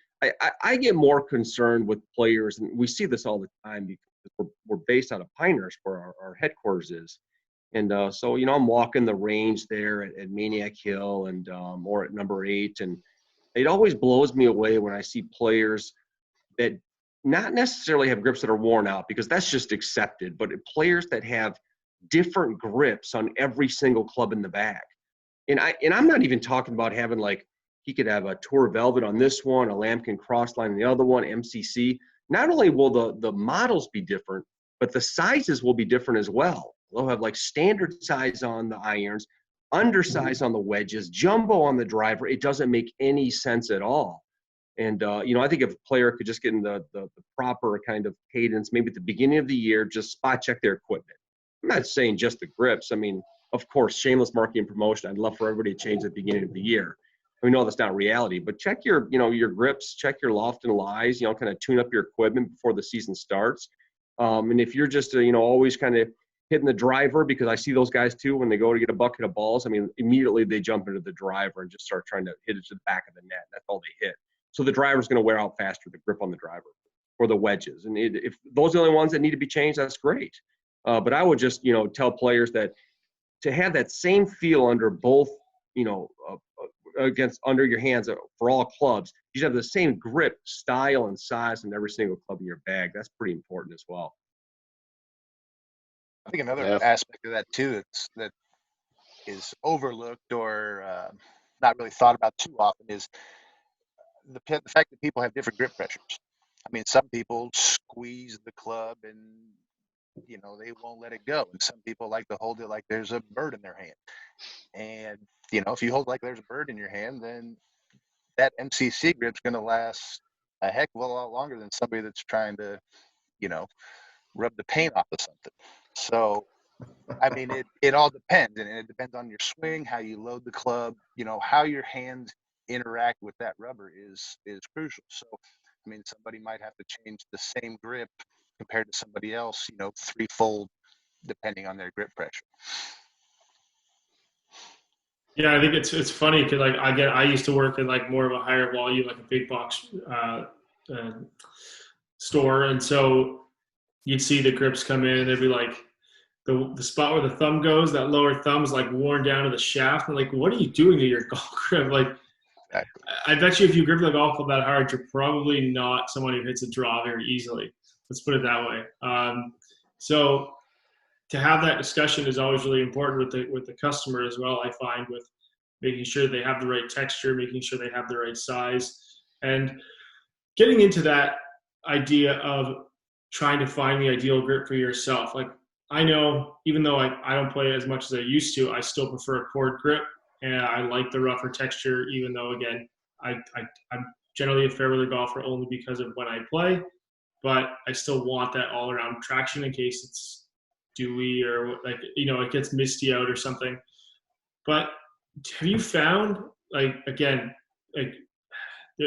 I get more concerned with players, and we see this all the time because we're based out of Pinehurst, where our headquarters is. And so, I'm walking the range there at Maniac Hill and or at number 8. And it always blows me away when I see players that not necessarily have grips that are worn out, because that's just accepted, but players that have different grips on every single club in the bag. And I'm not even talking about having, like, he could have a Tour Velvet on this one, a Lambkin Crossline on the other one, MCC. Not only will the models be different, but the sizes will be different as well. They'll have like standard size on the irons, undersize on the wedges, jumbo on the driver. It doesn't make any sense at all. And, I think if a player could just get in the proper kind of cadence, maybe at the beginning of the year, just spot check their equipment. I'm not saying just the grips. I mean, of course, shameless marketing and promotion. I'd love for everybody to change at the beginning of the year. We know that's not reality, but check your grips, check your loft and lies, kind of tune up your equipment before the season starts. And if you're just, always kind of hitting the driver, because I see those guys too, when they go to get a bucket of balls, I mean, immediately they jump into the driver and just start trying to hit it to the back of the net. That's all they hit. So the driver's going to wear out faster, the grip on the driver or the wedges. And if those are the only ones that need to be changed, that's great. But I would just, tell players that to have that same feel under both, under your hands for all clubs, you should have the same grip, style, and size in every single club in your bag. That's pretty important as well. I think another aspect of that too that is overlooked or not really thought about too often is the fact that people have different grip pressures. I mean, some people squeeze the club and they won't let it go, and some people like to hold it like there's a bird in their hand. And if you hold like there's a bird in your hand, then that MCC grip's going to last a heck of a lot longer than somebody that's trying to rub the paint off of something. So I mean, it all depends, and it depends on your swing, how you load the club, how your hands interact with that rubber is crucial. So I mean, somebody might have to change the same grip compared to somebody else, threefold, depending on their grip pressure. Yeah, I think it's funny because I used to work in like more of a higher volume, like a big box store, and so you'd see the grips come in, and they'd be like the spot where the thumb goes, that lower thumb's like worn down to the shaft. And like, what are you doing to your golf grip? Like, exactly. I bet you if you grip the golf club that hard, you're probably not someone who hits a draw very easily. Let's put it that way. So to have that discussion is always really important with the customer as well. I find with making sure they have the right texture, making sure they have the right size, and getting into that idea of trying to find the ideal grip for yourself. Like, I know even though I don't play as much as I used to, I still prefer a cord grip, and I like the rougher texture, even though, again, I'm generally a fair weather golfer only because of when I play, but I still want that all-around traction in case it's dewy or it gets misty out or something. But have you found, it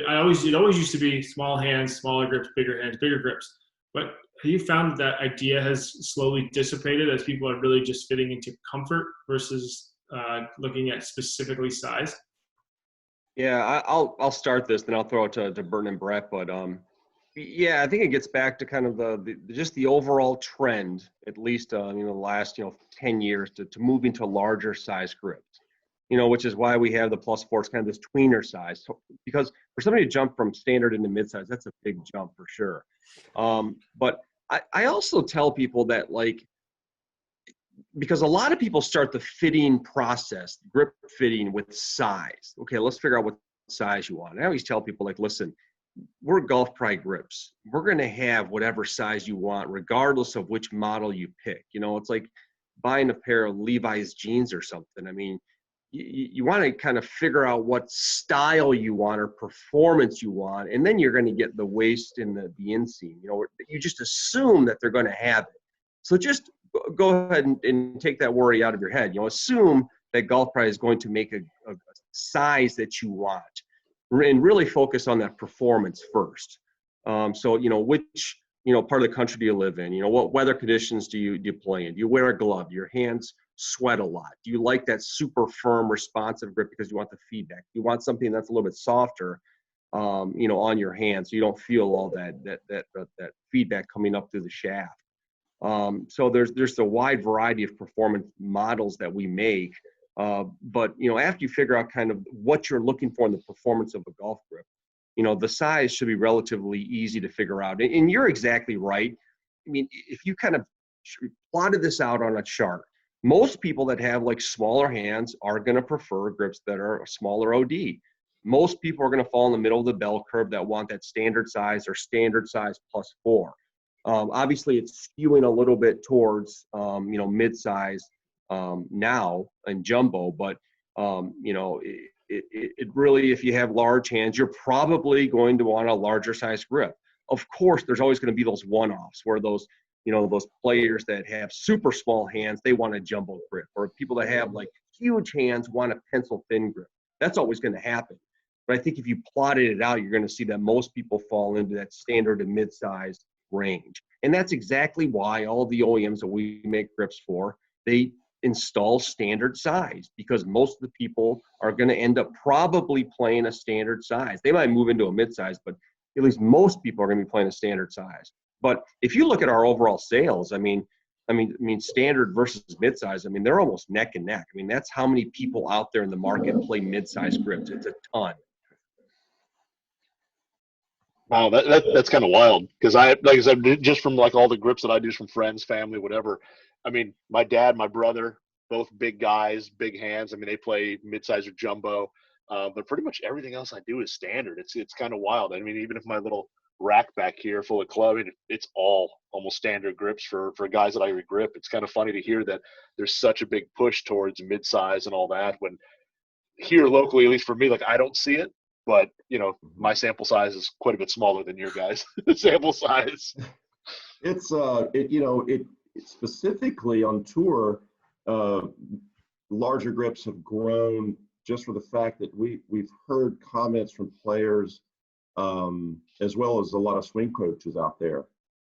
always used to be small hands, smaller grips, bigger hands, bigger grips. But have you found that idea has slowly dissipated as people are really just fitting into comfort versus looking at specifically size? Yeah, I'll start this, then I'll throw it to Burton and Brett. But yeah, I think it gets back to kind of just the overall trend, at least the last 10 years to moving to larger size grips. Which is why we have the plus four. It's kind of this tweener size. So, because for somebody to jump from standard into mid-size, that's a big jump for sure. But I also tell people that, like, because a lot of people start the fitting process, grip fitting, with size. Okay, let's figure out what size you want. I always tell people, like, listen, we're Golf Pride grips. We're going to have whatever size you want, regardless of which model you pick. It's like buying a pair of Levi's jeans or something. I mean, you want to kind of figure out what style you want or performance you want, and then you're going to get the waist and the inseam. You just assume that they're going to have it. So just go ahead and take that worry out of your head. Assume that Golf Pride is going to make a size that you want, and really focus on that performance first. So which part of the country do you live in? What weather conditions do you play in? Do you wear a glove? Your hands sweat a lot? Do you like that super firm, responsive grip because you want the feedback? Do you want something that's a little bit softer, on your hand, so you don't feel all that feedback coming up through the shaft? So there's a wide variety of performance models that we make. But after you figure out kind of what you're looking for in the performance of a golf grip, the size should be relatively easy to figure out. And you're exactly right. I mean, if you kind of plotted this out on a chart, most people that have like smaller hands are going to prefer grips that are a smaller OD. Most people are going to fall in the middle of the bell curve that want that standard size or standard size plus four. Obviously, it's skewing a little bit towards mid-size now and jumbo, but it really, if you have large hands, you're probably going to want a larger size grip. Of course, there's always going to be those one-offs where those players that have super small hands, they want a jumbo grip, or people that have like huge hands want a pencil thin grip. That's always going to happen. But I think if you plotted it out, you're going to see that most people fall into that standard and mid-size range. And that's exactly why all the OEMs that we make grips for, they install standard size, because most of the people are going to end up probably playing a standard size. They might move into a mid-size, but at least most people are going to be playing a standard size. But if you look at our overall sales, I mean, standard versus mid-size, I mean, they're almost neck and neck. I mean, that's how many people out there in the market play mid-size grips. It's a ton. Wow, that's kind of wild, because like I said, just from like all the grips that I do from friends, family, whatever. I mean, my dad, my brother, both big guys, big hands. I mean, they play mid-size or jumbo, but pretty much everything else I do is standard. It's kind of wild. I mean, even if my little rack back here full of club, it's all almost standard grips for guys that I regrip. It's kind of funny to hear that there's such a big push towards mid-size and all that, when here locally, at least for me, like, I don't see it. But my sample size is quite a bit smaller than your guys' sample size. It's it specifically on tour, larger grips have grown just for the fact that we've heard comments from players, as well as a lot of swing coaches out there,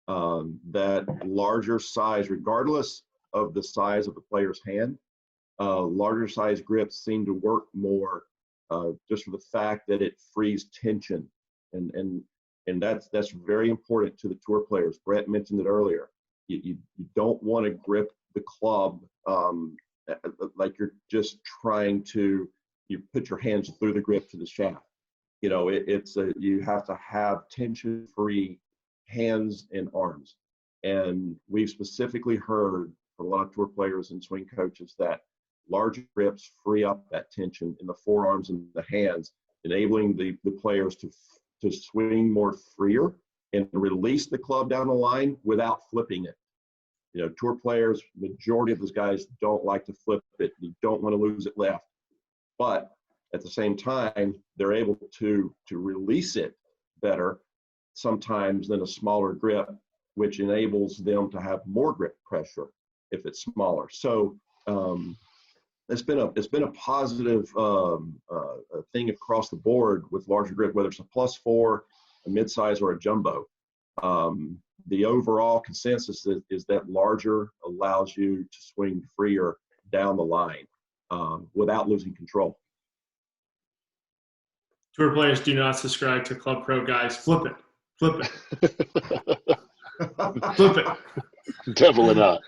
that larger size, regardless of the size of the player's hand, larger size grips seem to work more, just for the fact that it frees tension, and that's very important to the tour players. Brett mentioned it earlier. You don't want to grip the club like you're just trying to put your hands through the grip to the shaft. You have to have tension-free hands and arms, and we've specifically heard from a lot of tour players and swing coaches that larger grips free up that tension in the forearms and the hands, enabling the players to swing more freer and release the club down the line without flipping it. Tour players, majority of those guys don't like to flip it. You don't want to lose it left. But at the same time, they're able to release it better sometimes than a smaller grip, which enables them to have more grip pressure if it's smaller. So it's been a positive thing across the board with larger grip, whether it's a +4, a mid-size, or a jumbo. The overall consensus is that larger allows you to swing freer down the line without losing control. Tour players do not subscribe to Club Pro, guys. Flip it. Flip it. Flip it. Definitely not.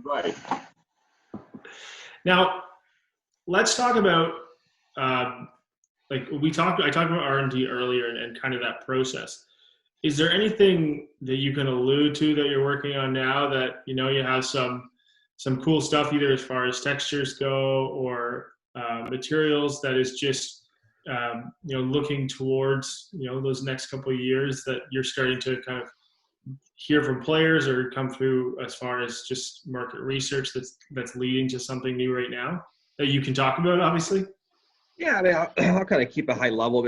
Right. Now, let's talk about I talked about R&D earlier and kind of that process. Is there anything that you can allude to that you're working on now that you have some cool stuff, either as far as textures go or materials, that is just looking towards those next couple of years that you're starting to kind of hear from players or come through as far as just market research that's leading to something new right now that you can talk about, obviously? Yeah, I mean, I'll kind of keep a high level.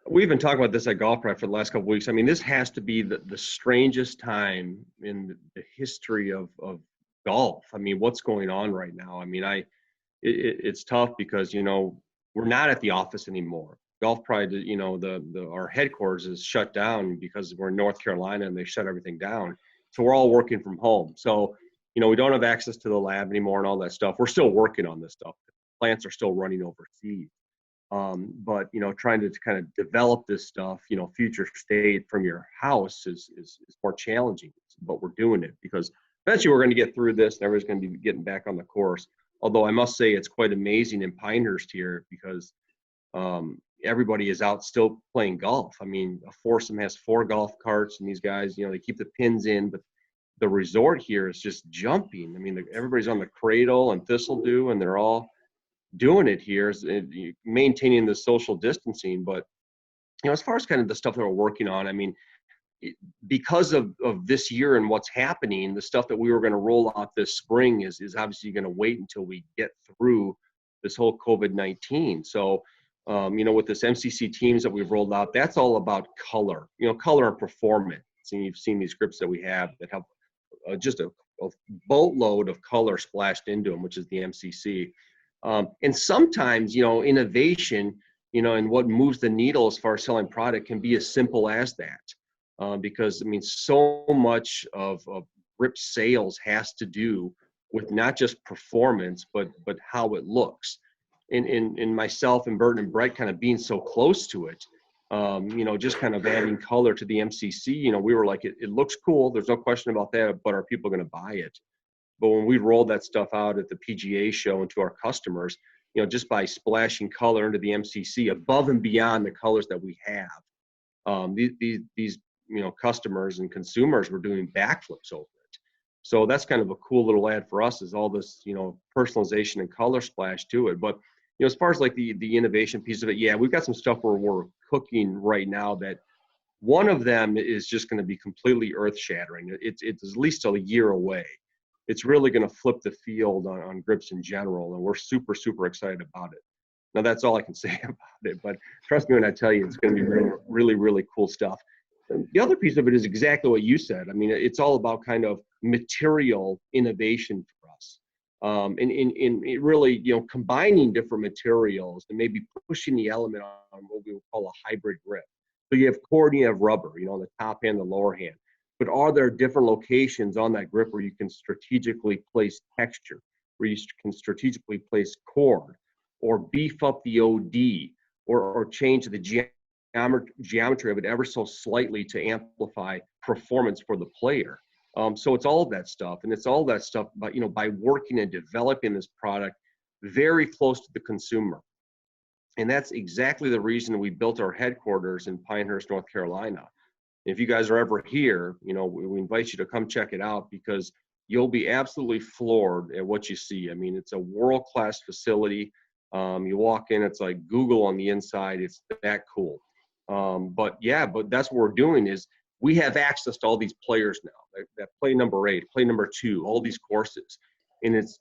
We've been talking about this at Golf Pride for the last couple of weeks. I mean, this has to be the strangest time in the history of golf. I mean, what's going on right now? I mean, it's tough because, we're not at the office anymore. Golf Pride, our headquarters is shut down because we're in North Carolina and they shut everything down. So we're all working from home. So, we don't have access to the lab anymore and all that stuff. We're still working on this stuff. Plants are still running overseas. But, trying to kind of develop this stuff, future state from your house is more challenging. But we're doing it because eventually we're going to get through this and everybody's going to be getting back on the course. Although I must say it's quite amazing in Pinehurst here because everybody is out still playing golf. I mean, a foursome has 4 golf carts and these guys, they keep the pins in, but the resort here is just jumping. I mean, everybody's on the Cradle and Thistledew and they're all doing it here, maintaining the social distancing. But as far as kind of the stuff that we're working on, I mean, because of this year and what's happening, the stuff that we were going to roll out this spring is obviously going to wait until we get through this whole COVID-19. So with this MCC teams that we've rolled out, that's all about color, color and performance. And you've seen these grips that we have that have just a boatload of color splashed into them, which is the MCC. And sometimes, innovation, and what moves the needle as far as selling product can be as simple as that. Because, I mean, so much of grip sales has to do with not just performance, but how it looks. In myself and Burton and Brett kind of being so close to it, just kind of adding color to the MCC, we were like, it looks cool. There's no question about that, but are people going to buy it? But when we rolled that stuff out at the PGA show and to our customers, just by splashing color into the MCC above and beyond the colors that we have, these customers and consumers were doing backflips over it. So that's kind of a cool little ad for us, is all this, personalization and color splash to it. But, as far as like the innovation piece of it, yeah, we've got some stuff where we're cooking right now that one of them is just going to be completely earth shattering. It's at least a year away. It's really going to flip the field on grips in general, and we're super, super excited about it. Now, that's all I can say about it, but trust me when I tell you, it's going to be really, really, really cool stuff. And the other piece of it is exactly what you said. I mean, it's all about kind of material innovation for us, and it really, combining different materials and maybe pushing the element on what we would call a hybrid grip. So you have cord and you have rubber, on the top hand, the lower hand. But are there different locations on that grip where you can strategically place texture, where you can strategically place cord, or beef up the OD, or change the geometry of it ever so slightly to amplify performance for the player? So it's all of that stuff, and it's all that stuff by working and developing this product very close to the consumer. And that's exactly the reason we built our headquarters in Pinehurst, North Carolina. If you guys are ever here, we invite you to come check it out, because you'll be absolutely floored at what you see. I mean, it's a world-class facility. You walk in, it's like Google on the inside. It's that cool. But that's what we're doing is we have access to all these players now that play number 8, play number 2, all these courses. And it's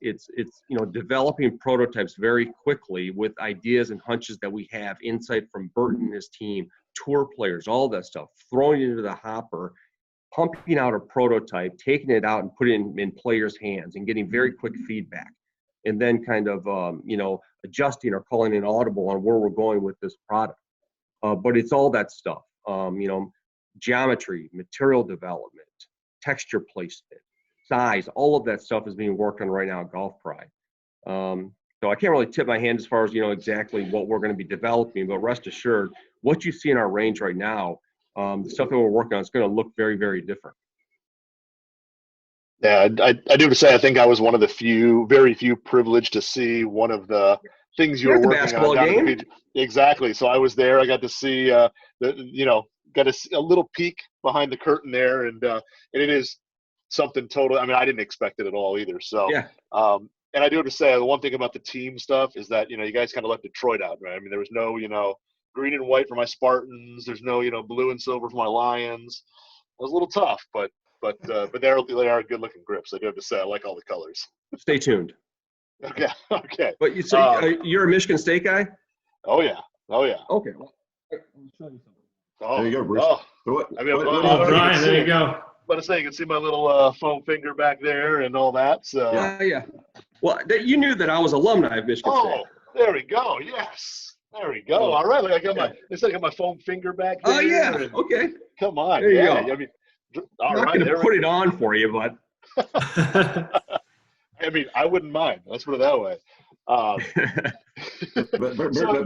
developing prototypes very quickly with ideas and hunches that we have, insight from Burton and his team, tour players, all that stuff, throwing it into the hopper, pumping out a prototype, taking it out and putting it in players' hands and getting very quick feedback. And then kind of, adjusting or calling an audible on where we're going with this product. But it's all that stuff, geometry, material development, texture placement, size, all of that stuff is being worked on right now at Golf Pride. But So I can't really tip my hand as far as, exactly what we're going to be developing, but rest assured, what you see in our range right now, the stuff that we're working on is going to look very, very different. Yeah, I do have to say, I think I was one of the very few privileged to see one of the things you You're were at the working on basketball down game. at the PG. Exactly. So I was there. I got to see got a little peek behind the curtain there, and it is something total. I mean, I didn't expect it at all either. So, Yeah. and I do have to say, the one thing about the team stuff is that you guys kind of left Detroit out, right? I mean, there was no green and white for my Spartans. There's no blue and silver for my Lions. It was a little tough, but they are good looking grips. I do have to say, I like all the colors. Stay tuned. Okay. But you're a Michigan State guy? Oh yeah. Okay. Well, I'll show you something. There you go, Bruce. Brian, there you go. But I say, you can see my little foam finger back there and all that. So Yeah. Well, you knew that I was alumni of Michigan State. Oh, there we go. Yes. There we go. All right. Like I got my foam finger back there. Oh yeah. Okay. Come on. There you go. I mean, I'm not going to put it on for you, but. I mean, I wouldn't mind. Let's put it that way. But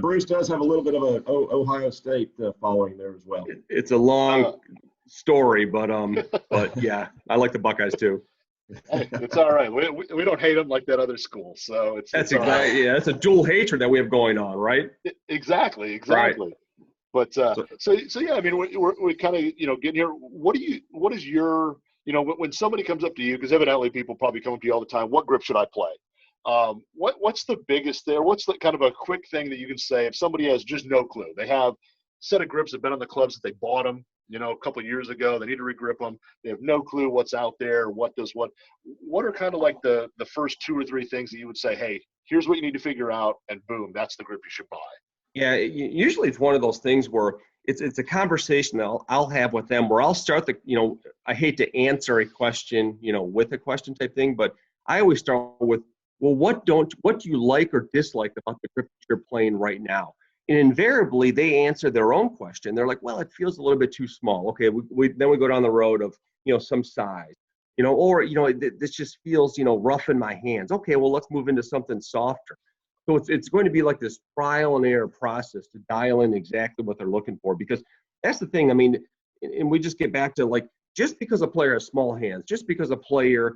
Bruce does have a little bit of an Ohio State following there as well. It's a long story, but yeah, I like the Buckeyes too. Hey, it's all right. We don't hate them like that other school, so that's exactly right. Yeah, that's a dual hatred that we have going on, right? Exactly. Right. But so yeah, I mean, we're kind of getting here. What is your when somebody comes up to you, because evidently people probably come up to you all the time. What grip should I play? What's the biggest there? What's the kind of a quick thing that you can say if somebody has just no clue? They have a set of grips that have been on the clubs that they bought them, a couple of years ago. They need to regrip them. They have no clue what's out there. What are kind of like the first 2 or 3 things that you would say, hey, here's what you need to figure out, and boom, that's the grip you should buy. Yeah, usually it's one of those things where it's a conversation that I'll have with them where I'll start I hate to answer a question, with a question type thing, but I always start with, well, what do you like or dislike about the grip you're playing right now? And invariably they answer their own question. They're like, well, it feels a little bit too small. Okay, then we go down the road of, some size, or, this just feels, rough in my hands. Okay, well, let's move into something softer. So it's going to be like this trial and error process to dial in exactly what they're looking for, because that's the thing. I mean, and we just get back to just because a player has small hands, just because a player,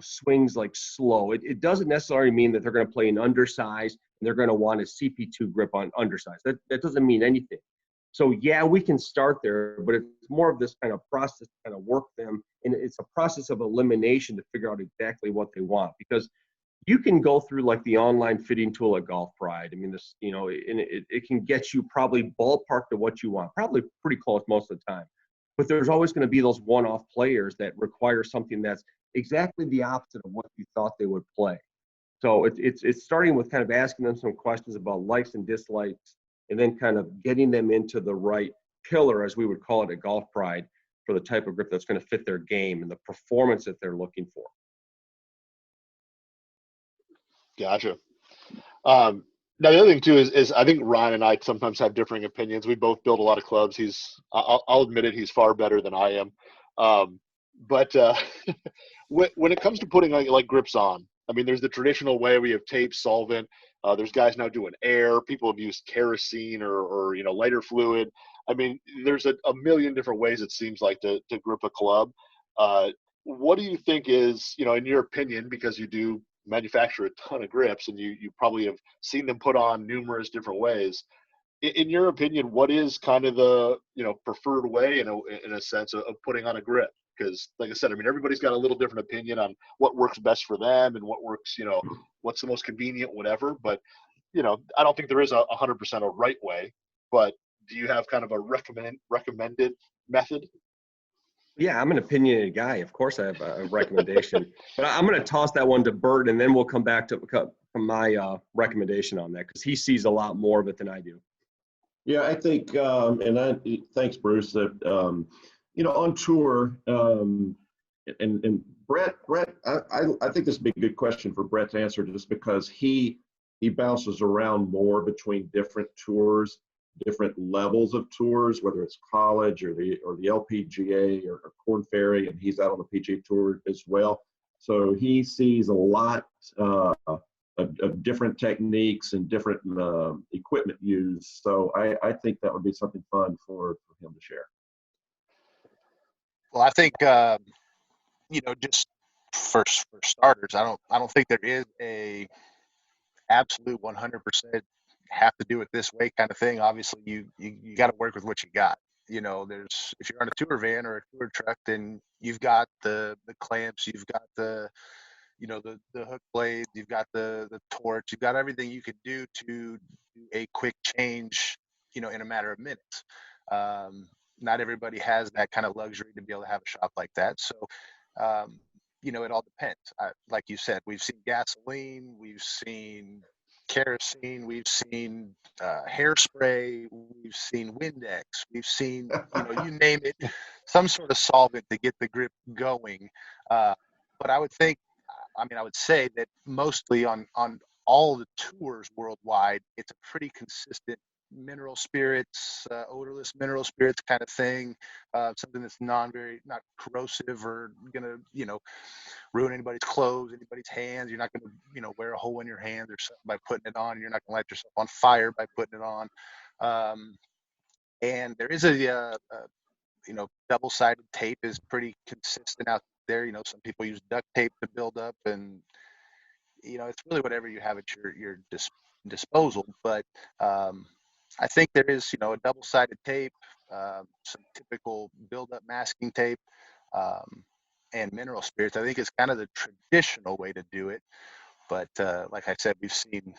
swings slow, it doesn't necessarily mean that they're going to play an undersized and they're going to want a CP2 grip on undersized. That doesn't mean anything. So yeah, we can start there, but it's more of this kind of process to kind of work them. And it's a process of elimination to figure out exactly what they want, because you can go through the online fitting tool at Golf Pride. I mean, this, and it can get you probably ballpark to what you want, probably pretty close most of the time. But there's always going to be those one-off players that require something that's exactly the opposite of what you thought they would play. So it's starting with kind of asking them some questions about likes and dislikes, and then kind of getting them into the right pillar, as we would call it at Golf Pride, for the type of grip that's going to fit their game and the performance that they're looking for. Gotcha. Now the other thing too is I think Ryan and I sometimes have differing opinions. We both build a lot of clubs. I'll admit it, he's far better than I am. But when it comes to putting like grips on, I mean, there's the traditional way we have tape, solvent. There's guys now doing air. People have used kerosene or lighter fluid. I mean, there's a million different ways it seems like to grip a club. What do you think is, in your opinion, because you do manufacture a ton of grips and you probably have seen them put on numerous different ways. In your opinion, what is kind of the preferred way in a sense of putting on a grip? Because like I said, I mean, everybody's got a little different opinion on what works best for them and what works, what's the most convenient, whatever. But I don't think there is 100% a right way. But do you have kind of a recommended method? Yeah, I'm an opinionated guy. Of course, I have a recommendation, but I'm going to toss that one to Bert, and then we'll come back to my recommendation on that, because he sees a lot more of it than I do. Yeah, I think, thanks, Bruce. That on tour, and Brett, I think this would be a good question for Brett to answer, just because he bounces around more between different tours, different levels of tours, whether it's college or the LPGA or Korn Ferry, and he's out on the PGA Tour as well. So he sees a lot of different techniques and different equipment used. So I think that would be something fun for him to share. Well, I think just for starters, I don't think there is a absolute 100% have to do it this way kind of thing. Obviously, you got to work with what you got. There's, if you're on a tour van or a tour truck, then you've got the clamps, you've got the hook blades, you've got the torch, you've got everything you could do to do a quick change, in a matter of minutes. Not everybody has that kind of luxury to be able to have a shop like that. So, it all depends. Like you said, we've seen gasoline, we've seen kerosene, we've seen hairspray, we've seen Windex, we've seen, you name it, some sort of solvent to get the grip going. But I would say that mostly on all the tours worldwide, it's a pretty consistent mineral spirits, odorless mineral spirits kind of thing, something that's not corrosive or gonna, ruin anybody's clothes, anybody's hands. You're not gonna, wear a hole in your hands or something by putting it on. You're not gonna light yourself on fire by putting it on. And there is a double-sided tape is pretty consistent out there. Some people use duct tape to build up, and it's really whatever you have at your disposal. But I think there is, a double-sided tape, some typical build-up masking tape, and mineral spirits. I think it's kind of the traditional way to do it. But like I said, we've seen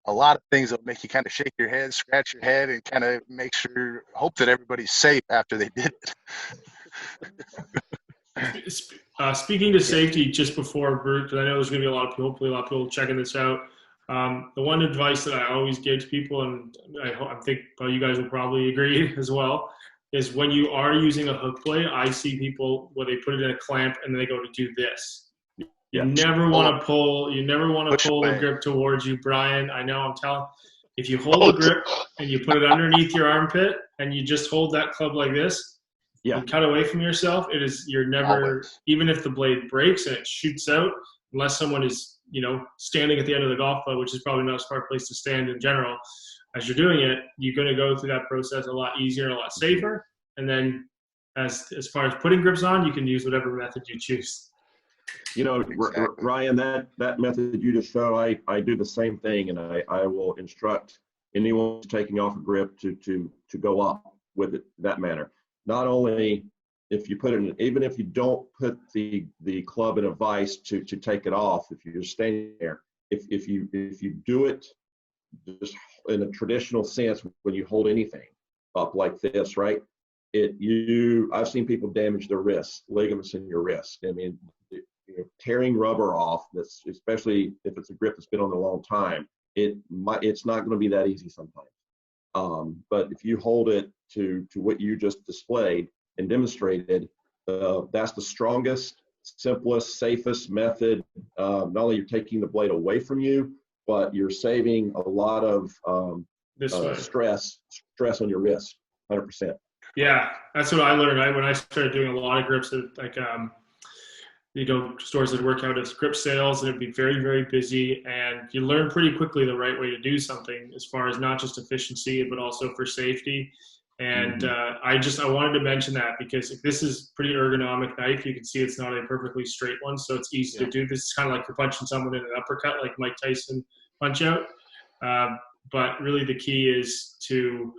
a lot of things that make you kind of shake your head, scratch your head, and kind of hope that everybody's safe after they did it. Speaking to safety, just before, because I know there's going to be hopefully a lot of people checking this out. The one advice that I always give to people, and I think you guys will probably agree as well, is when you are using a hook blade, I see people where they put it in a clamp and then they go to do this. You never want to pull. You never want to pull the grip towards you, Brian. I know. I'm telling. If you hold the grip and you put it underneath your armpit and you just hold that club like this, and cut away from yourself, you're never. Even if the blade breaks and it shoots out, unless someone is standing at the end of the golf club, which is probably not a smart place to stand in general. As you're doing it, you're going to go through that process a lot easier and a lot safer. And then, as far as putting grips on, you can use whatever method you choose. Exactly. Ryan, that method you just showed, I do the same thing, and I will instruct anyone who's taking off a grip to go up with it that manner. Not only if you put it in, even if you don't put the club in a vise to take it off, if you're standing there, if you do it just in a traditional sense, when you hold anything up like this, right? I've seen people damage their wrists, ligaments in your wrist. I mean, tearing rubber off, that's especially if it's a grip that's been on a long time, it's not going to be that easy sometimes. But if you hold it to what you just displayed and demonstrated, that's the strongest, simplest, safest method. Not only you're taking the blade away from you, but you're saving a lot of stress on your wrist, 100%. Yeah, that's what I learned. When I started doing a lot of grips, stores that work out as grip sales, and it'd be very, very busy. And you learn pretty quickly the right way to do something, as far as not just efficiency, but also for safety. And I wanted to mention that because this is pretty ergonomic knife. You can see it's not a perfectly straight one, so it's easy to do. This is kind of like you're punching someone in an uppercut, like Mike Tyson punch out. But really the key is to,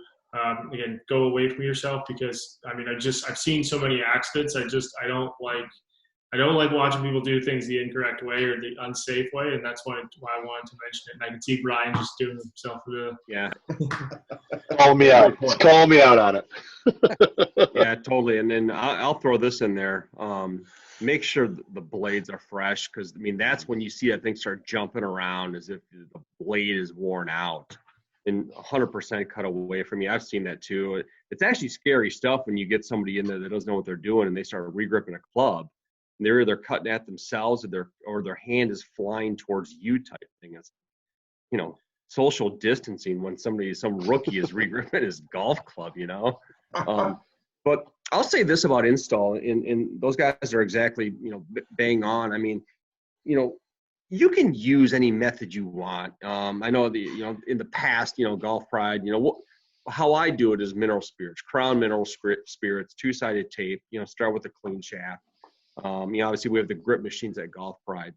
again, go away from yourself, because I've seen so many accidents. I don't like watching people do things the incorrect way or the unsafe way, and that's why I wanted to mention it. And I can see Brian just doing himself Call me out. Call me out on it. Yeah, totally. And then I'll throw this in there. Make sure the blades are fresh, because that's when you see that thing start jumping around as if the blade is worn out and 100% cut away from you. I've seen that too. It's actually scary stuff when you get somebody in there that doesn't know what they're doing and they start regripping a club. They're either cutting at themselves or their hand is flying towards you type thing. It's, social distancing when some rookie is regripping his golf club, But I'll say this about install, and those guys are exactly, bang on. you can use any method you want. I know in the past, Golf Pride, how I do it is mineral spirits, Crown mineral spirits, two-sided tape, start with a clean shaft. Obviously we have the grip machines at Golf Pride.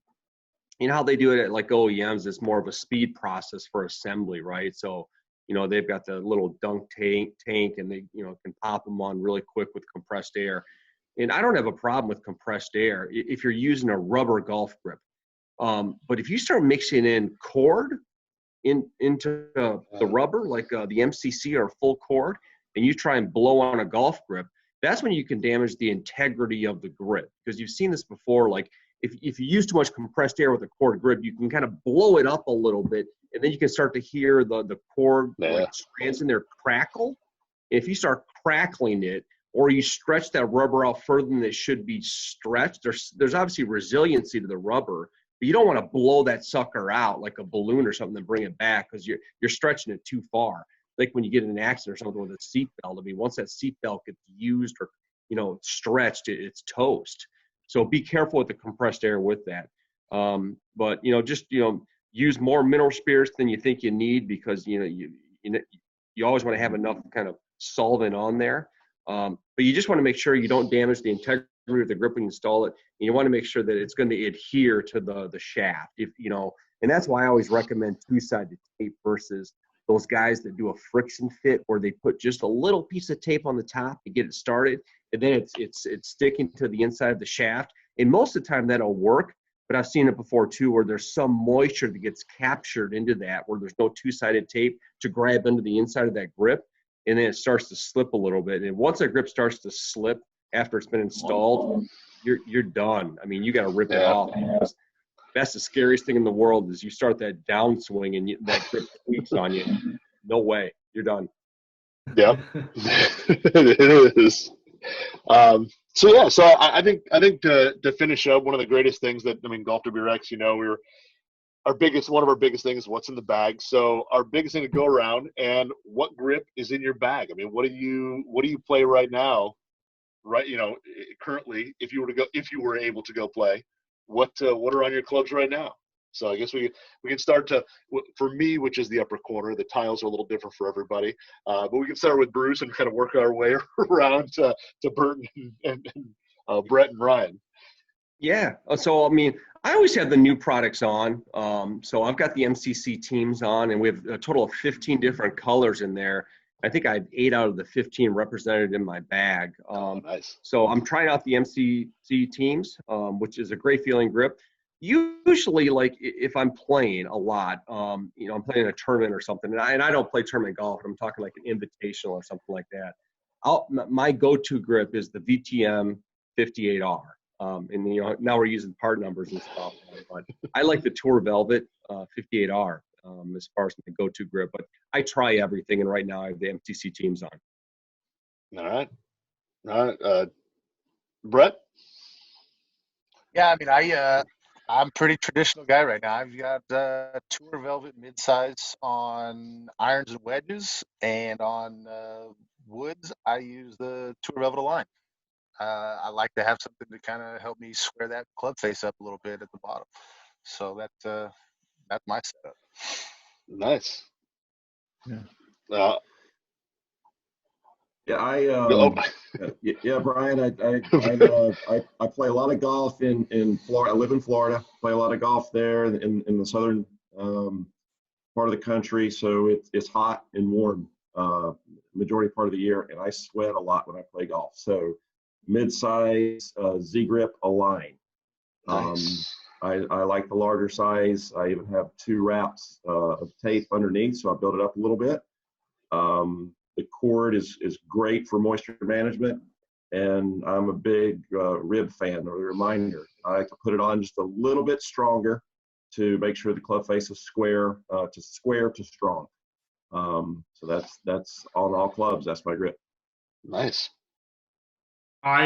You know how they do it at like OEMs, it's more of a speed process for assembly, right? So, they've got the little dunk tank and they, can pop them on really quick with compressed air. And I don't have a problem with compressed air if you're using a rubber golf grip. But if you start mixing in cord into the rubber, like the MCC or full cord, and you try and blow on a golf grip, that's when you can damage the integrity of the grip. Because you've seen this before, like if you use too much compressed air with a cord grip, you can kind of blow it up a little bit, and then you can start to hear the cord like strands in there crackle. If you start crackling it, or you stretch that rubber out further than it should be stretched, there's obviously resiliency to the rubber, but you don't want to blow that sucker out like a balloon or something and bring it back because you're stretching it too far. Like when you get in an accident or something with a seatbelt, once that seatbelt gets used or, stretched, it's toast. So be careful with the compressed air with that. But, just, use more mineral spirits than you think you need because, you always want to have enough kind of solvent on there. But you just want to make sure you don't damage the integrity of the grip when you install it. And you want to make sure that it's going to adhere to the shaft, and that's why I always recommend two-sided tape versus those guys that do a friction fit where they put just a little piece of tape on the top to get it started. And then it's sticking to the inside of the shaft. And most of the time that'll work, but I've seen it before too, where there's some moisture that gets captured into that, where there's no two-sided tape to grab into the inside of that grip. And then it starts to slip a little bit. And once that grip starts to slip after it's been installed, you're done. I mean, you got to rip it off. Because that's the scariest thing in the world is you start that downswing and that grip tweaks on you. No way. You're done. Yeah, it is. So I think to finish up, one of the greatest things that, Golf WRX, one of our biggest things is what's in the bag. So our biggest thing to go around, and what grip is in your bag? What do you play right now? Right, currently, if you were able to go play, what are on your clubs right now? So I guess we can start for me, which is the upper corner. The tiles are a little different for everybody, but we can start with Bruce and kind of work our way around to Burton and Brett and Ryan. Yeah. So I always have the new products on. So I've got the MCC teams on, and we have a total of 15 different colors in there. I think I have 8 out of the 15 represented in my bag. Nice. So I'm trying out the MCC teams, which is a great feeling grip. Usually, like if I'm playing a lot, I'm playing a tournament or something, and I don't play tournament golf. I'm talking like an invitational or something like that. My go-to grip is the VTM 58R. And now we're using part numbers and stuff, but I like the Tour Velvet 58R as far as my go-to grip. But I try everything, and right now I have the MCC teams on. All right. Brett? Yeah, I'm pretty traditional guy right now. I've got Tour Velvet midsize on irons and wedges, and on woods I use the Tour Velvet Align. I like to have something to kind of help me square that club face up a little bit at the bottom. So that's my setup. Nice. Yeah. Brian, I play a lot of golf in Florida. I live in Florida, play a lot of golf there in the southern part of the country. So it's hot and warm majority part of the year, and I sweat a lot when I play golf. So mid-size Z-grip Align. Nice. I like the larger size. I even have 2 wraps of tape underneath, so I build it up a little bit. The cord is great for moisture management, and I'm a big rib fan, or a reminder. I like to put it on just a little bit stronger to make sure the club face is square to strong. So that's on all clubs. That's my grip. Nice. Here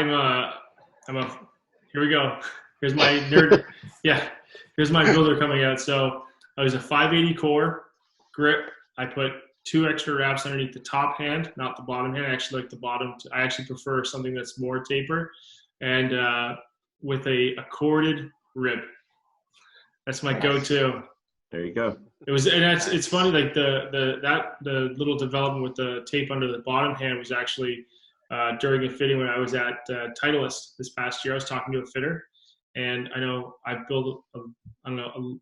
we go. Here's my nerd. Yeah, here's my builder coming out. So I was a 580 core grip. I put 2 extra wraps underneath the top hand, not the bottom hand. I actually like the bottom. I actually prefer something that's more taper, and with a corded rib. That's my go-to. There you go. It was, and it's funny, like the little development with the tape under the bottom hand was actually during a fitting when I was at Titleist this past year. I was talking to a fitter, and I know I've built a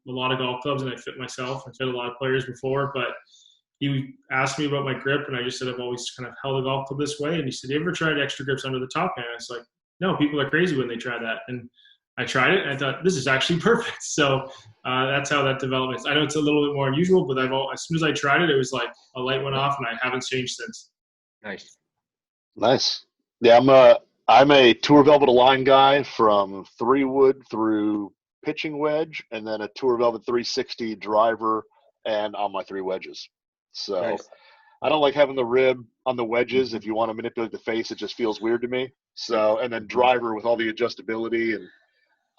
lot of golf clubs, and I fit myself and fit a lot of players before, but he asked me about my grip, and I just said I've always kind of held a golf club this way. And he said, "You ever tried extra grips under the top hand?" I was like, "No, people are crazy when they try that." And I tried it, and I thought, this is actually perfect. So that's how that developed. I know it's a little bit more unusual, but as soon as I tried it, it was like a light went off, and I haven't changed since. Nice. Yeah, I'm a Tour Velvet Align guy from 3-wood through pitching wedge, and then a Tour Velvet 360 driver and on my 3 wedges. So Nice. I don't like having the rib on the wedges. If you want to manipulate the face, it just feels weird to me. So, and then driver with all the adjustability, and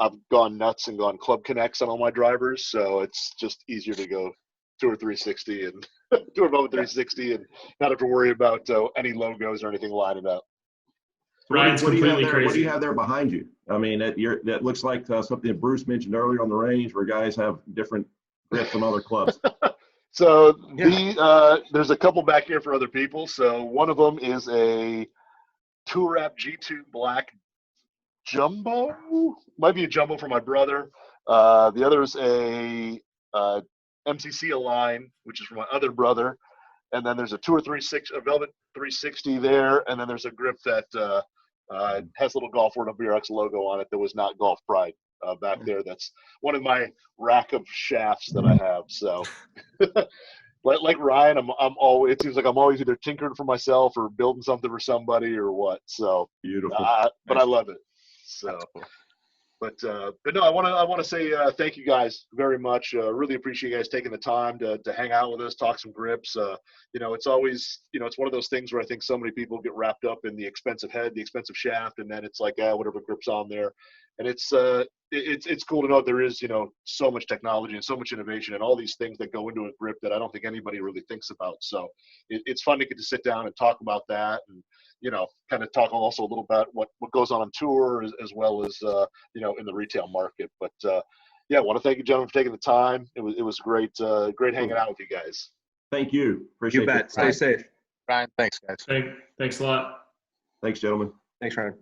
I've gone nuts and gone club connects on all my drivers. So it's just easier to go Tour 360 and Tour Velvet 360 and not have to worry about any logos or anything lining up. Ryan's What do completely you crazy. have there behind you? I mean, that looks like something that Bruce mentioned earlier on the range, where guys have different grips on other clubs. So there's a couple back here for other people. So one of them is a Tour Wrap G2 Black Jumbo. Might be a Jumbo for my brother. The other is a MCC Align, which is for my other brother. And then there's a Tour 360, a Velvet 360 there. And then there's a grip that has a little GolfWRX logo on it that was not Golf Pride back there. That's one of my rack of shafts that I have. So like Ryan, I'm always, it seems like I'm always either tinkering for myself or building something for somebody or what. So Beautiful. but I love it. So but no, I want to say thank you guys very much. Really appreciate you guys taking the time to hang out with us, talk some grips. It's always, it's one of those things where I think so many people get wrapped up in the expensive head, the expensive shaft, and then it's like, whatever grip's on there. And it's cool to know there is, so much technology and so much innovation and all these things that go into a grip that I don't think anybody really thinks about. So it's fun to get to sit down and talk about that, and kind of talk also a little about what goes on tour as well as in the retail market. But I want to thank you, gentlemen, for taking the time. It was great hanging out with you guys. Thank you. Appreciate it. You bet. Stay safe. Ryan, thanks, guys. Thanks a lot. Thanks, gentlemen. Thanks, Ryan.